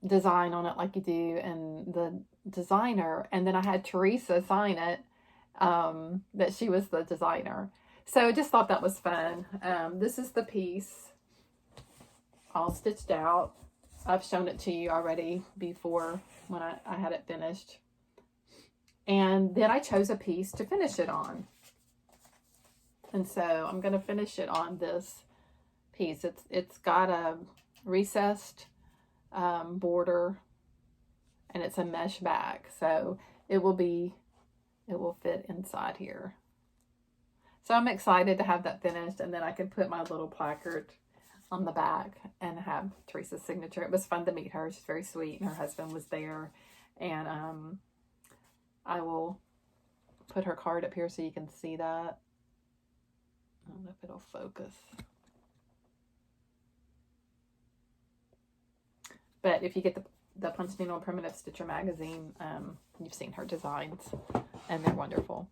design on it like you do and the designer, and then I had Teresa sign it, that she was the designer. So I just thought that was fun. This is the piece all stitched out. I've shown it to you already before when I had it finished. And then I chose a piece to finish it on. And so I'm going to finish it on this piece. It's got a recessed border, and it's a mesh back. So it will fit inside here. So I'm excited to have that finished, and then I can put my little placard on the back and have Teresa's signature. It was fun to meet her. She's very sweet, and her husband was there. And I will put her card up here so you can see that. I don't know if it'll focus. But if you get the Punch Needle and Primitive Stitcher magazine, you've seen her designs, and they're wonderful.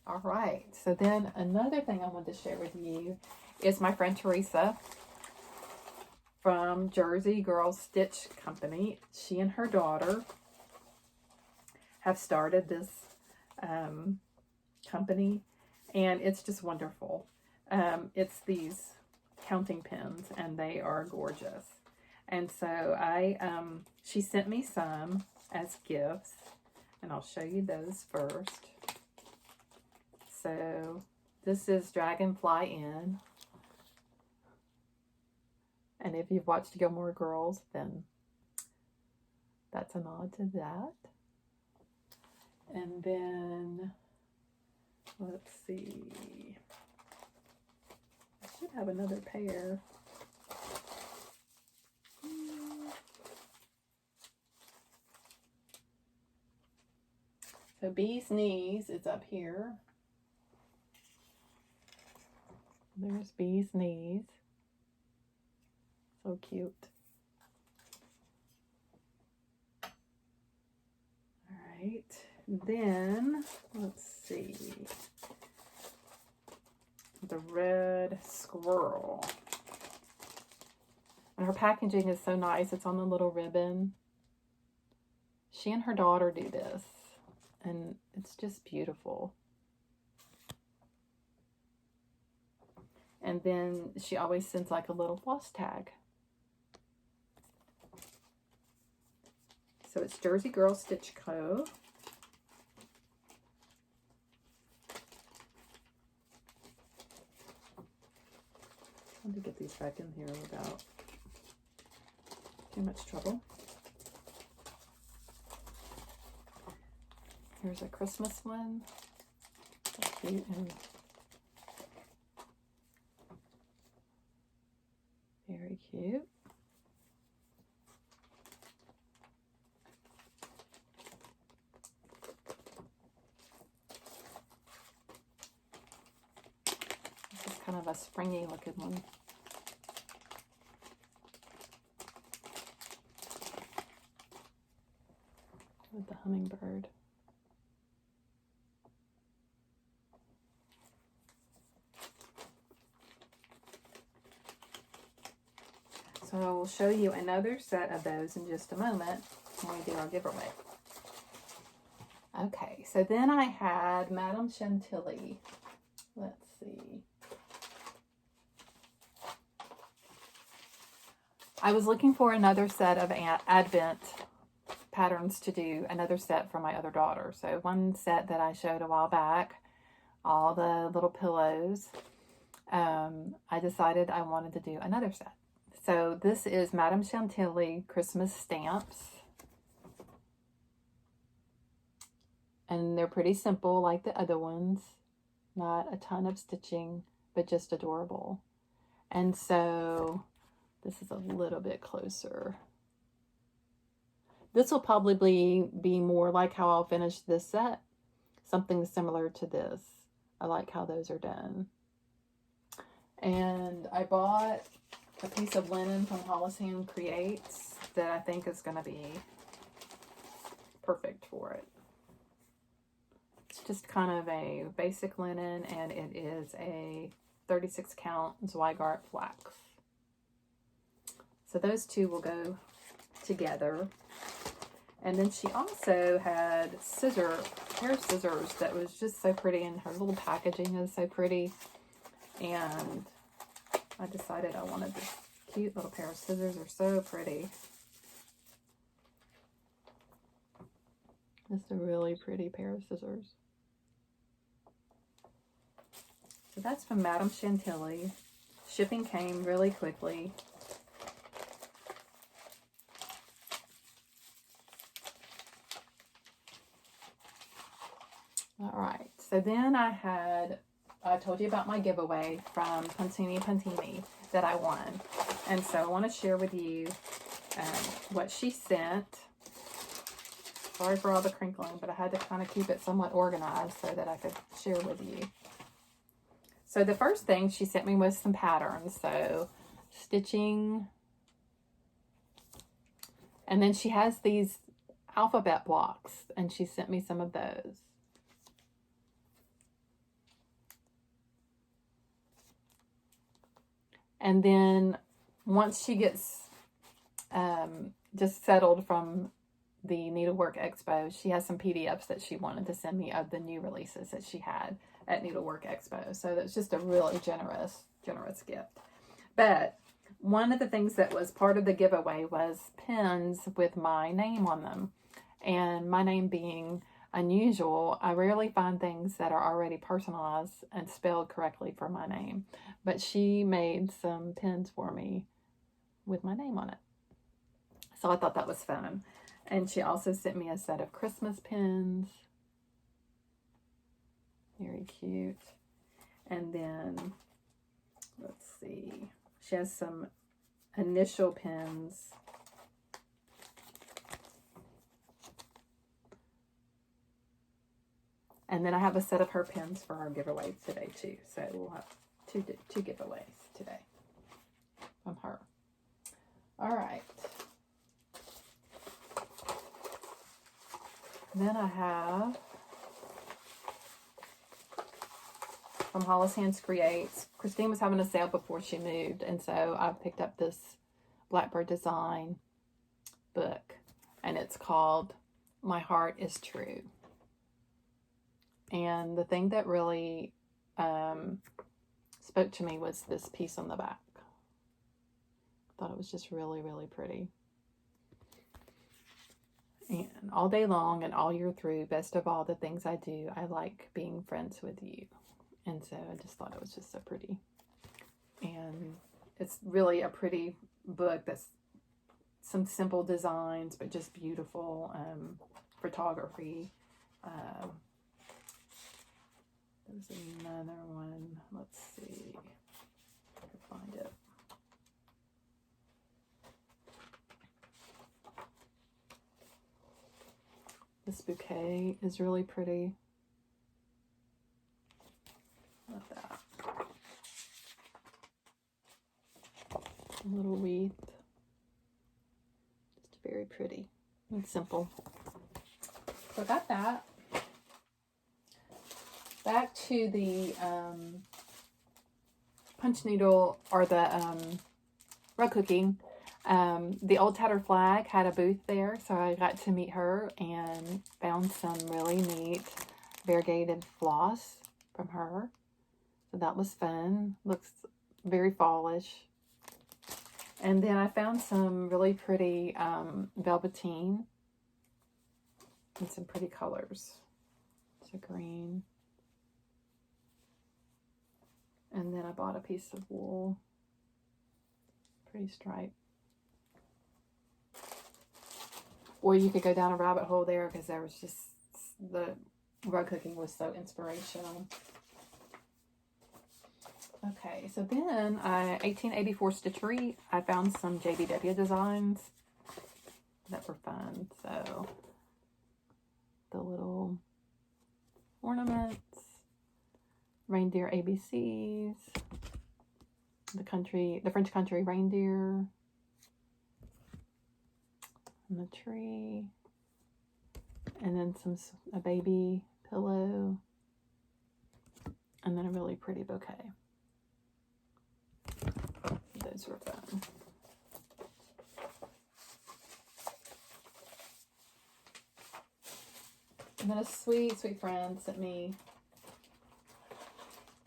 All right, so then another thing I wanted to share with you is my friend Teresa from Jersey Girl Stitch Company. She and her daughter have started this company, and it's just wonderful. It's these counting pins, and they are gorgeous. And so she sent me some as gifts, and I'll show you those first. So this is Dragonfly Inn. And if you've watched Gilmore Girls, then that's a nod to that. And then, let's see. I should have another pair. So Bee's Knees is up here. There's Bee's Knees. So cute. All right. Then, let's see. The Red Squirrel. And her packaging is so nice. It's on the little ribbon. She and her daughter do this. And it's just beautiful. And then she always sends like a little floss tag. So it's Jersey Girl Stitch Co. I want to get these back in here without too much trouble. Here's a Christmas one. So cute and very cute. This is kind of a springy looking one. With the hummingbird. So I will show you another set of those in just a moment when we do our giveaway. Okay, so then I had Madame Chantilly. Let's see. I was looking for another set of Advent patterns to do, another set for my other daughter. So one set that I showed a while back, all the little pillows. I decided I wanted to do another set. So this is Madame Chantilly Christmas stamps. And they're pretty simple like the other ones. Not a ton of stitching, but just adorable. And so this is a little bit closer. This will probably be more like how I'll finish this set. Something similar to this. I like how those are done. And I bought a piece of linen from Hollis Hand Creates that I think is going to be perfect for it. It's just kind of a basic linen, and it is a 36 count Zweigart flax. So those two will go together. And then she also had a pair of scissors that was just so pretty, and her little packaging is so pretty. And I decided I wanted this cute little pair of scissors. They're so pretty. Just a really pretty pair of scissors. So that's from Madame Chantilly. Shipping came really quickly. All right, so then I told you about my giveaway from Pantini that I won. And so I want to share with you what she sent. Sorry for all the crinkling, but I had to kind of keep it somewhat organized so that I could share with you. So the first thing she sent me was some patterns. So stitching. And then she has these alphabet blocks, and she sent me some of those. And then once she gets just settled from the Needlework Expo, she has some PDFs that she wanted to send me of the new releases that she had at Needlework Expo. So that's just a really generous gift. But one of the things that was part of the giveaway was pins with my name on them. And my name being unusual, I rarely find things that are already personalized and spelled correctly for my name. But she made some pins for me with my name on it. So I thought that was fun. And she also sent me a set of Christmas pins. Very cute. And then, let's see, she has some initial pins. And then I have a set of her pins for our giveaway today too. So we'll have two giveaways today from her. All right. Then I have from Hollis Hands Creates. Christine was having a sale before she moved, and so I picked up this Blackbird design book, and it's called My Heart is True. And the thing that really spoke to me was this piece on the back. I thought it was just really, really pretty. And all day long and all year through, best of all the things I do, I like being friends with you. And so I just thought it was just so pretty. And it's really a pretty book that's some simple designs, but just beautiful photography. There's another one. Let's see if I can find it. This bouquet is really pretty. Look at that. A little wreath. Just very pretty and simple. So I got that. Back to the punch needle, or the rug cooking. The Old Tattered Flag had a booth there, so I got to meet her and found some really neat variegated floss from her. So that was fun. Looks very fallish. And then I found some really pretty velveteen and some pretty colors. It's a green. And then I bought a piece of wool. Pretty stripe. Or you could go down a rabbit hole there, because there was just, the rug cooking was so inspirational. Okay, so then 1884 Stitchery, I found some JBW designs that were fun. So the little ornaments, reindeer ABCs, the French country reindeer and the tree, and then a baby pillow, and then a really pretty bouquet. Those were fun. And then a sweet, sweet friend sent me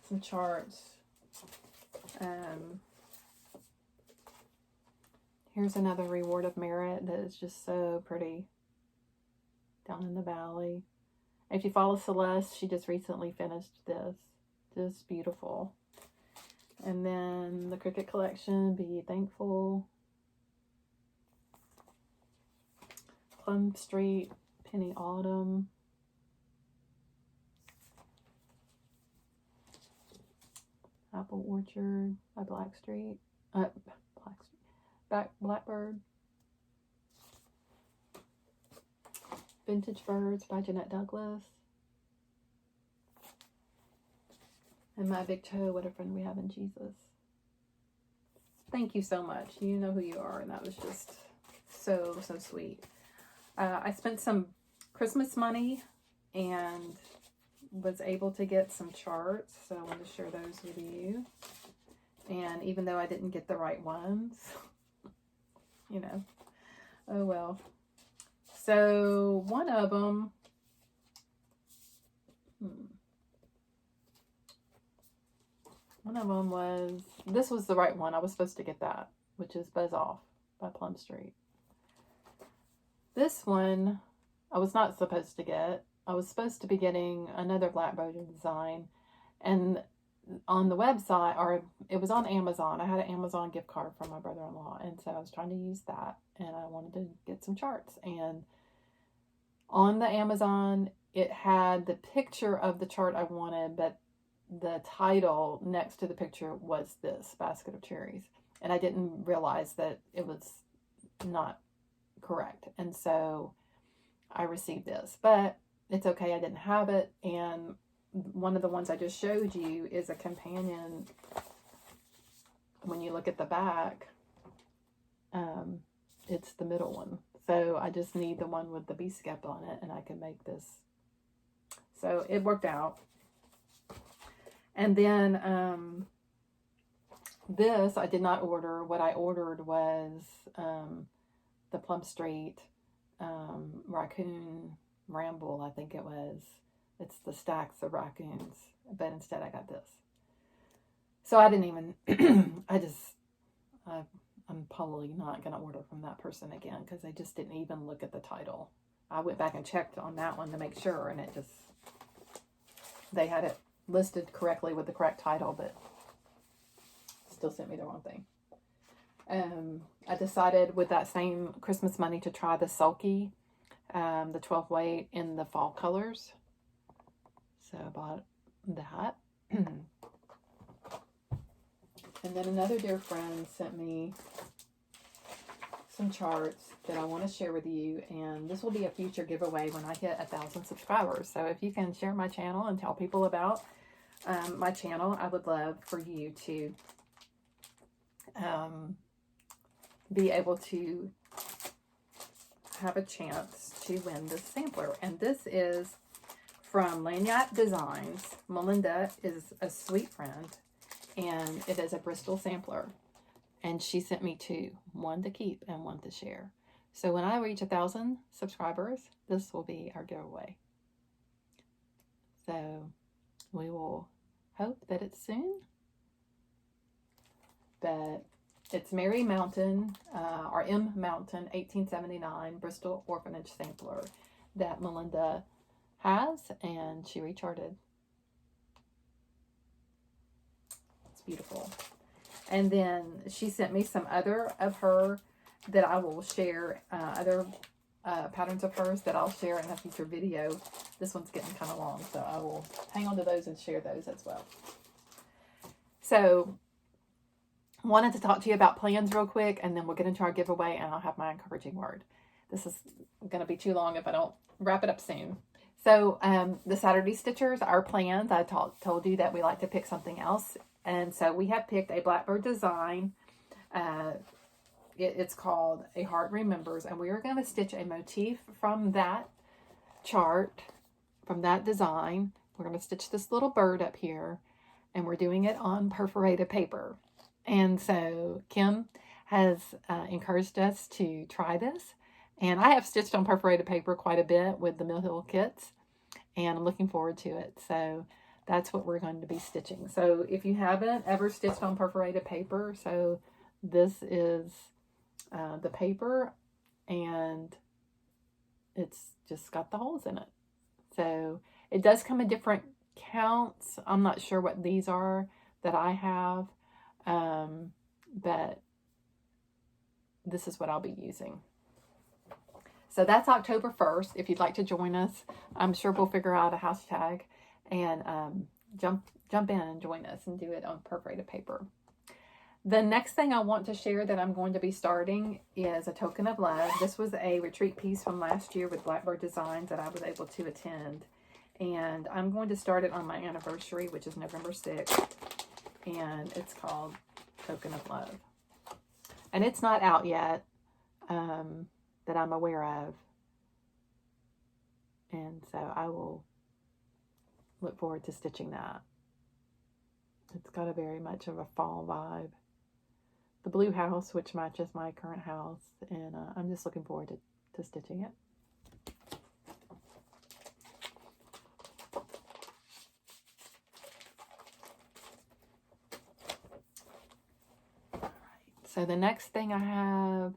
some charts. Here's another reward of merit that is just so pretty. Down in the valley. If you follow Celeste, she just recently finished this. Just beautiful. And then the Cricket Collection, Be Thankful. Plum Street, Penny Autumn. Apple Orchard by Blackbird. Vintage Birds by Jeanette Douglas. And My Big Toe, What a Friend We Have in Jesus. Thank you so much. You know who you are, and that was just so, so sweet. I spent some Christmas money and was able to get some charts, so I wanted to share those with you. And even though I didn't get the right ones, you know, oh well. So one of them, was, this was the right one. I was supposed to get that, which is Buzz Off by Plum Street. This one, I was not supposed to get. I was supposed to be getting another Blackbird design, and on the website, or it was on Amazon. I had an Amazon gift card from my brother-in-law, and so I was trying to use that, and I wanted to get some charts. And on the Amazon, it had the picture of the chart I wanted, but the title next to the picture was this, Basket of Cherries. And I didn't realize that it was not correct. And so I received this, but it's okay. I didn't have it. And one of the ones I just showed you is a companion. When you look at the back, it's the middle one. So I just need the one with the bee skep on it, and I can make this. So it worked out. And then this I did not order. What I ordered was the Plum Street Raccoon Ramble, I think it was. It's the stacks of raccoons, but instead I got this. So I didn't even, I'm probably not going to order from that person again, because I just didn't even look at the title. I went back and checked on that one to make sure, and it just, they had it listed correctly with the correct title, but still sent me the wrong thing. I decided with that same Christmas money to try the Sulky, the 12 weight in the fall colors. So I bought that. And then another dear friend sent me some charts that I want to share with you, and this will be a future giveaway when I hit 1,000 subscribers. So if you can share my channel and tell people about my channel, I would love for you to be able to have a chance to win this sampler. And this is from Lanyard Designs. Melinda is a sweet friend, and it is a Bristol sampler. And she sent me two, one to keep and one to share. So when I reach 1,000 subscribers, this will be our giveaway. So we will hope that it's soon. But it's Mary Mountain, or M Mountain 1879 Bristol Orphanage sampler that Melinda has, and she recharted. It's beautiful. And then she sent me some other of her that I will share, other patterns of hers that I'll share in a future video. This one's getting kind of long, so I will hang on to those and share those as well. So wanted to talk to you about plans real quick, and then we'll get into our giveaway, and I'll have my encouraging word. This is going to be too long if I don't wrap it up soon. So the Saturday Stitchers, our plans, I told you that we like to pick something else And so we have picked a Blackbird design. It's called A Heart Remembers, and we are going to stitch a motif from that chart, from that design. We're going to stitch this little bird up here, and we're doing it on perforated paper. And so Kim has encouraged us to try this, and I have stitched on perforated paper quite a bit with the Mill Hill kits, and I'm looking forward to it. So that's what we're going to be stitching. So if you haven't ever stitched on perforated paper, so this is the paper, and it's just got the holes in it. So it does come in different counts. I'm not sure what these are that I have, but this is what I'll be using. So that's October 1st. If you'd like to join us, I'm sure we'll figure out a hashtag and jump in and join us and do it on perforated paper. The next thing I want to share that I'm going to be starting is a token of love. This was a retreat piece from last year with Blackbird Designs that I was able to attend. And I'm going to start it on my anniversary, which is November 6th. And it's called Token of Love. And it's not out yet that I'm aware of. And so I will look forward to stitching that. It's got a very much of a fall vibe. The blue house, which matches my current house, and I'm just looking forward to stitching it. Alright, so the next thing I have,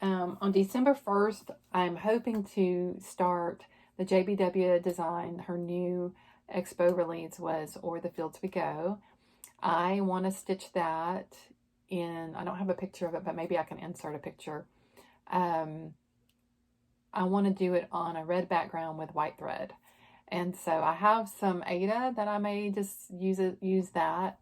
on December 1st, I'm hoping to start the JBW design. Her new Expo release was O'er the Fields We Go. I want to stitch that in, I don't have a picture of it, but maybe I can insert a picture. I want to do it on a red background with white thread. And so I have some Aida that I may just use that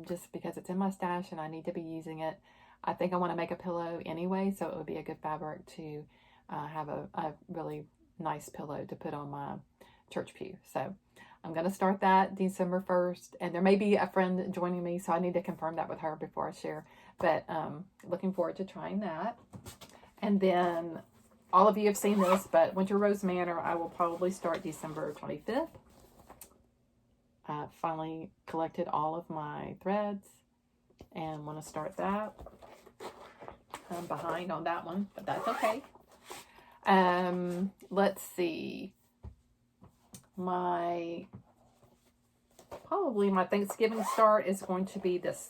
just because it's in my stash and I need to be using it. I think I want to make a pillow anyway, so it would be a good fabric to have a really nice pillow to put on my church pew. So I'm going to start that December 1st, and there may be a friend joining me, so I need to confirm that with her before I share. But looking forward to trying that. And then all of you have seen this, but Winter Rose Manor, I will probably start December 25th. I finally collected all of my threads and want to start that. I'm behind on that one, but that's okay. Let's see. Probably my Thanksgiving start is going to be this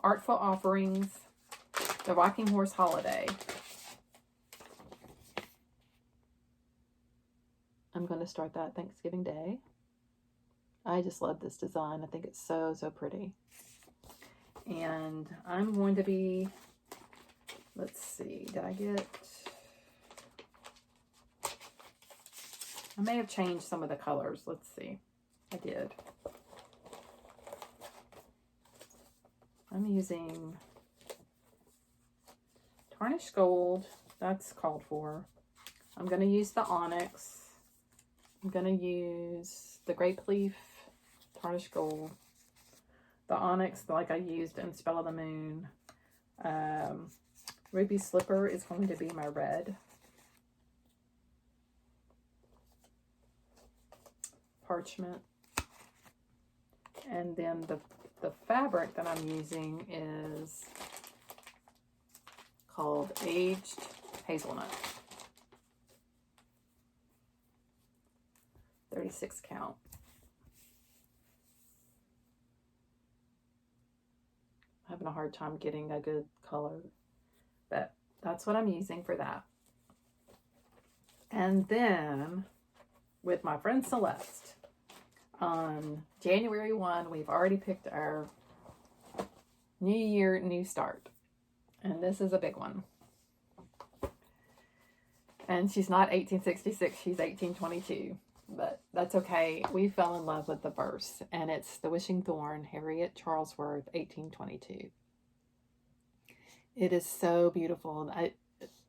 Artful Offerings, the Rocking Horse Holiday. I'm going to start that Thanksgiving Day. I just love this design. I think it's so, so pretty. And I'm going to be, let's see, I may have changed some of the colors. Let's see. I did. I'm using tarnished gold. That's called for. I'm going to use the onyx. I'm going to use the grape leaf tarnished gold. The onyx like I used in Spell of the Moon. Ruby Slipper is going to be my red. Parchment. And then the fabric that I'm using is called Aged Hazelnut. 36 count. I'm having a hard time getting a good color, but that's what I'm using for that. And then with my friend Celeste, on January 1, we've already picked our New Year, New Start. And this is a big one. And she's not 1866, she's 1822. But that's okay. We fell in love with the verse. And it's The Wishing Thorn, Harriet Charlesworth, 1822. It is so beautiful.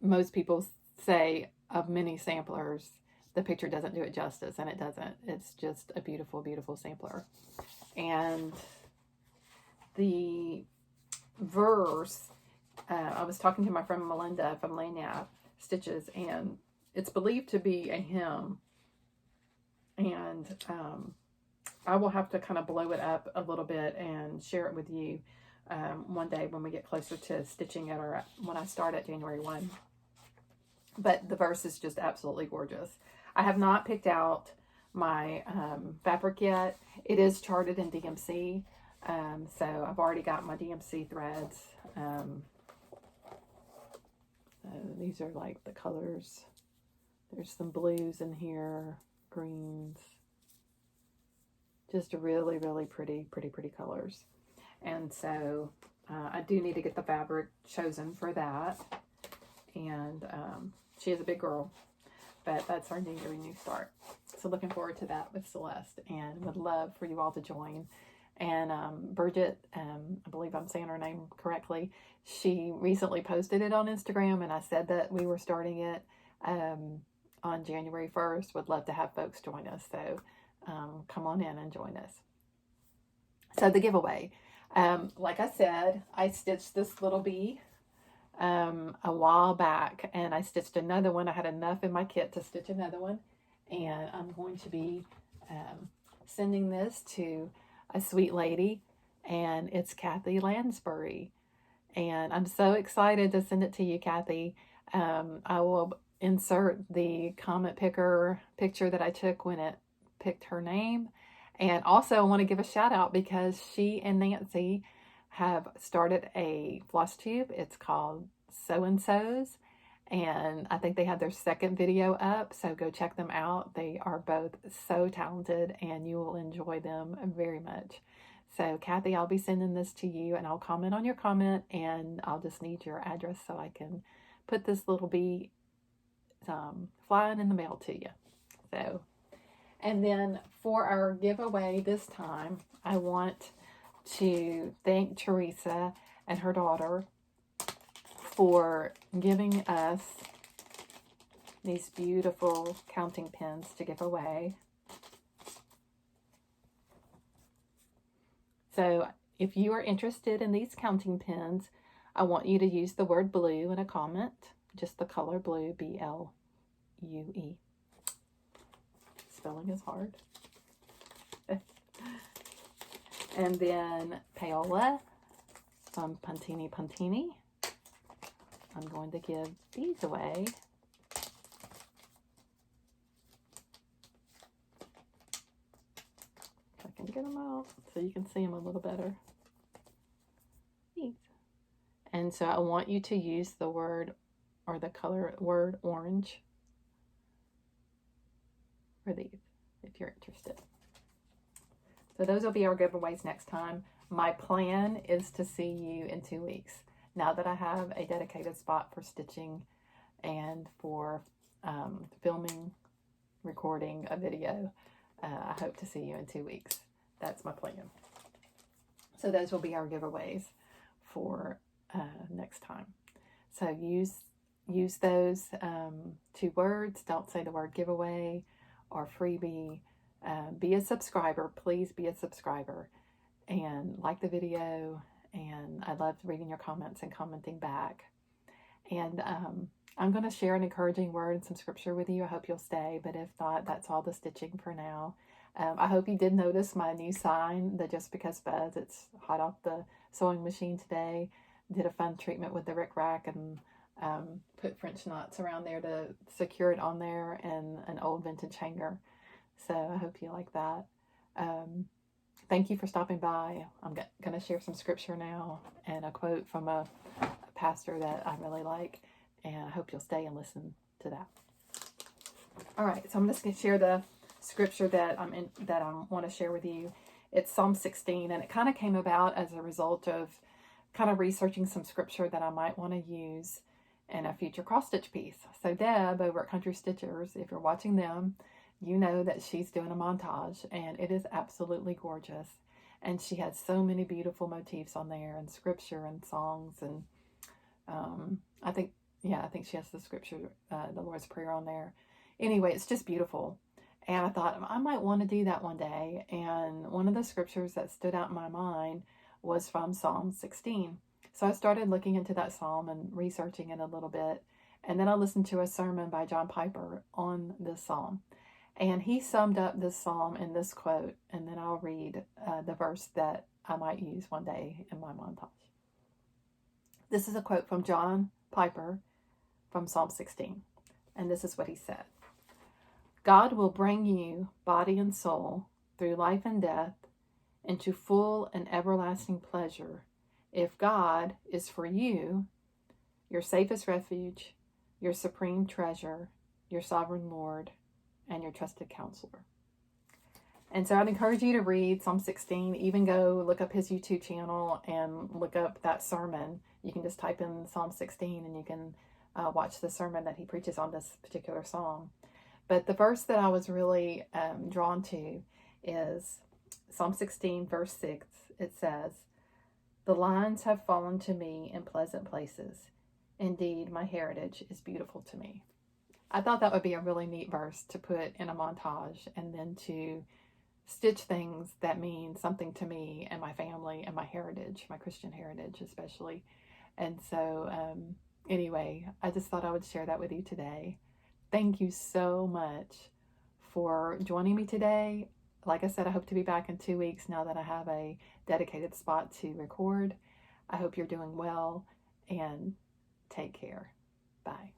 Most people say of many samplers, the picture doesn't do it justice, and it doesn't. It's just a beautiful, beautiful sampler. And the verse, I was talking to my friend Melinda from Lanyap Stitches, and it's believed to be a hymn. And I will have to kind of blow it up a little bit and share it with you one day when we get closer to stitching it, or when I start at January 1. But the verse is just absolutely gorgeous. I have not picked out my fabric yet. It is charted in DMC, so I've already got my DMC threads. These are like the colors. There's some blues in here, greens. Just really, really pretty colors. And so I do need to get the fabric chosen for that. And she is a big girl, but that's our new year, new start. So looking forward to that with Celeste, and would love for you all to join. And Bridget, I believe I'm saying her name correctly, she recently posted it on Instagram, and I said that we were starting it on January 1st. Would love to have folks join us. So come on in and join us. So the giveaway, like I said, I stitched this little bee a while back, and I stitched another one. I had enough in my kit to stitch another one, and I'm going to be sending this to a sweet lady, and it's Kathy Lansbury, and I'm so excited to send it to you, Kathy. I will insert the comment picker picture that I took when it picked her name. And also I want to give a shout out because she and Nancy have started a floss tube. It's called So and So's, and I think they have their second video up, so go check them out. They are both so talented, and you will enjoy them very much. So Kathy, I'll be sending this to you, and I'll comment on your comment, and I'll just need your address so I can put this little bee flying in the mail to you. So, and then for our giveaway this time, I want to thank Teresa and her daughter for giving us these beautiful counting pins to give away. So if you are interested in these counting pins, I want you to use the word blue in a comment, just the color blue, B-L-U-E. Spelling is hard. And then Paola from Puntini Puntini. I'm going to give these away. If I can get them out so you can see them a little better. These. And so I want you to use the word or the color word orange for these if you're interested. So those will be our giveaways next time. My plan is to see you in 2 weeks. Now that I have a dedicated spot for stitching and for filming, recording a video, I hope to see you in 2 weeks. That's my plan. So those will be our giveaways for next time. So use those 2 words. Don't say the word giveaway or freebie. Be a subscriber. Please be a subscriber and like the video. And I love reading your comments and commenting back. And I'm going to share an encouraging word and some scripture with you. I hope you'll stay. But if not, that's all the stitching for now. I hope you did notice my new sign, the Just BeeCuzz Buzz. It's hot off the sewing machine today. Did a fun treatment with the Rick Rack and put French knots around there to secure it on there, and an old vintage hanger. So I hope you like that. Thank you for stopping by. I'm going to share some scripture now and a quote from a pastor that I really like, and I hope you'll stay and listen to that. All right, so I'm just going to share the scripture that I want to share with you. It's Psalm 16, and it kind of came about as a result of kind of researching some scripture that I might want to use in a future cross stitch piece. So Deb over at Country Stitchers, if you're watching them, you know that she's doing a montage, and it is absolutely gorgeous. And she has so many beautiful motifs on there, and scripture and songs, and I think she has the scripture, the Lord's Prayer on there. Anyway, it's just beautiful. And I thought I might want to do that one day. And one of the scriptures that stood out in my mind was from Psalm 16. So I started looking into that psalm and researching it a little bit. And then I listened to a sermon by John Piper on this psalm. And he summed up this psalm in this quote, and then I'll read the verse that I might use one day in my montage. This is a quote from John Piper from Psalm 16. And this is what he said. God will bring you, body and soul, through life and death, into full and everlasting pleasure, if God is for you, your safest refuge, your supreme treasure, your sovereign Lord, and your trusted counselor. And so I'd encourage you to read Psalm 16, even go look up his YouTube channel and look up that sermon. You can just type in Psalm 16 and you can watch the sermon that he preaches on this particular psalm. But the verse that I was really drawn to is Psalm 16, verse 6. It says, "The lines have fallen to me in pleasant places. Indeed, my heritage is beautiful to me." I thought that would be a really neat verse to put in a montage and then to stitch things that mean something to me and my family and my heritage, my Christian heritage especially. And so anyway, I just thought I would share that with you today. Thank you so much for joining me today. Like I said, I hope to be back in 2 weeks now that I have a dedicated spot to record. I hope you're doing well and take care. Bye.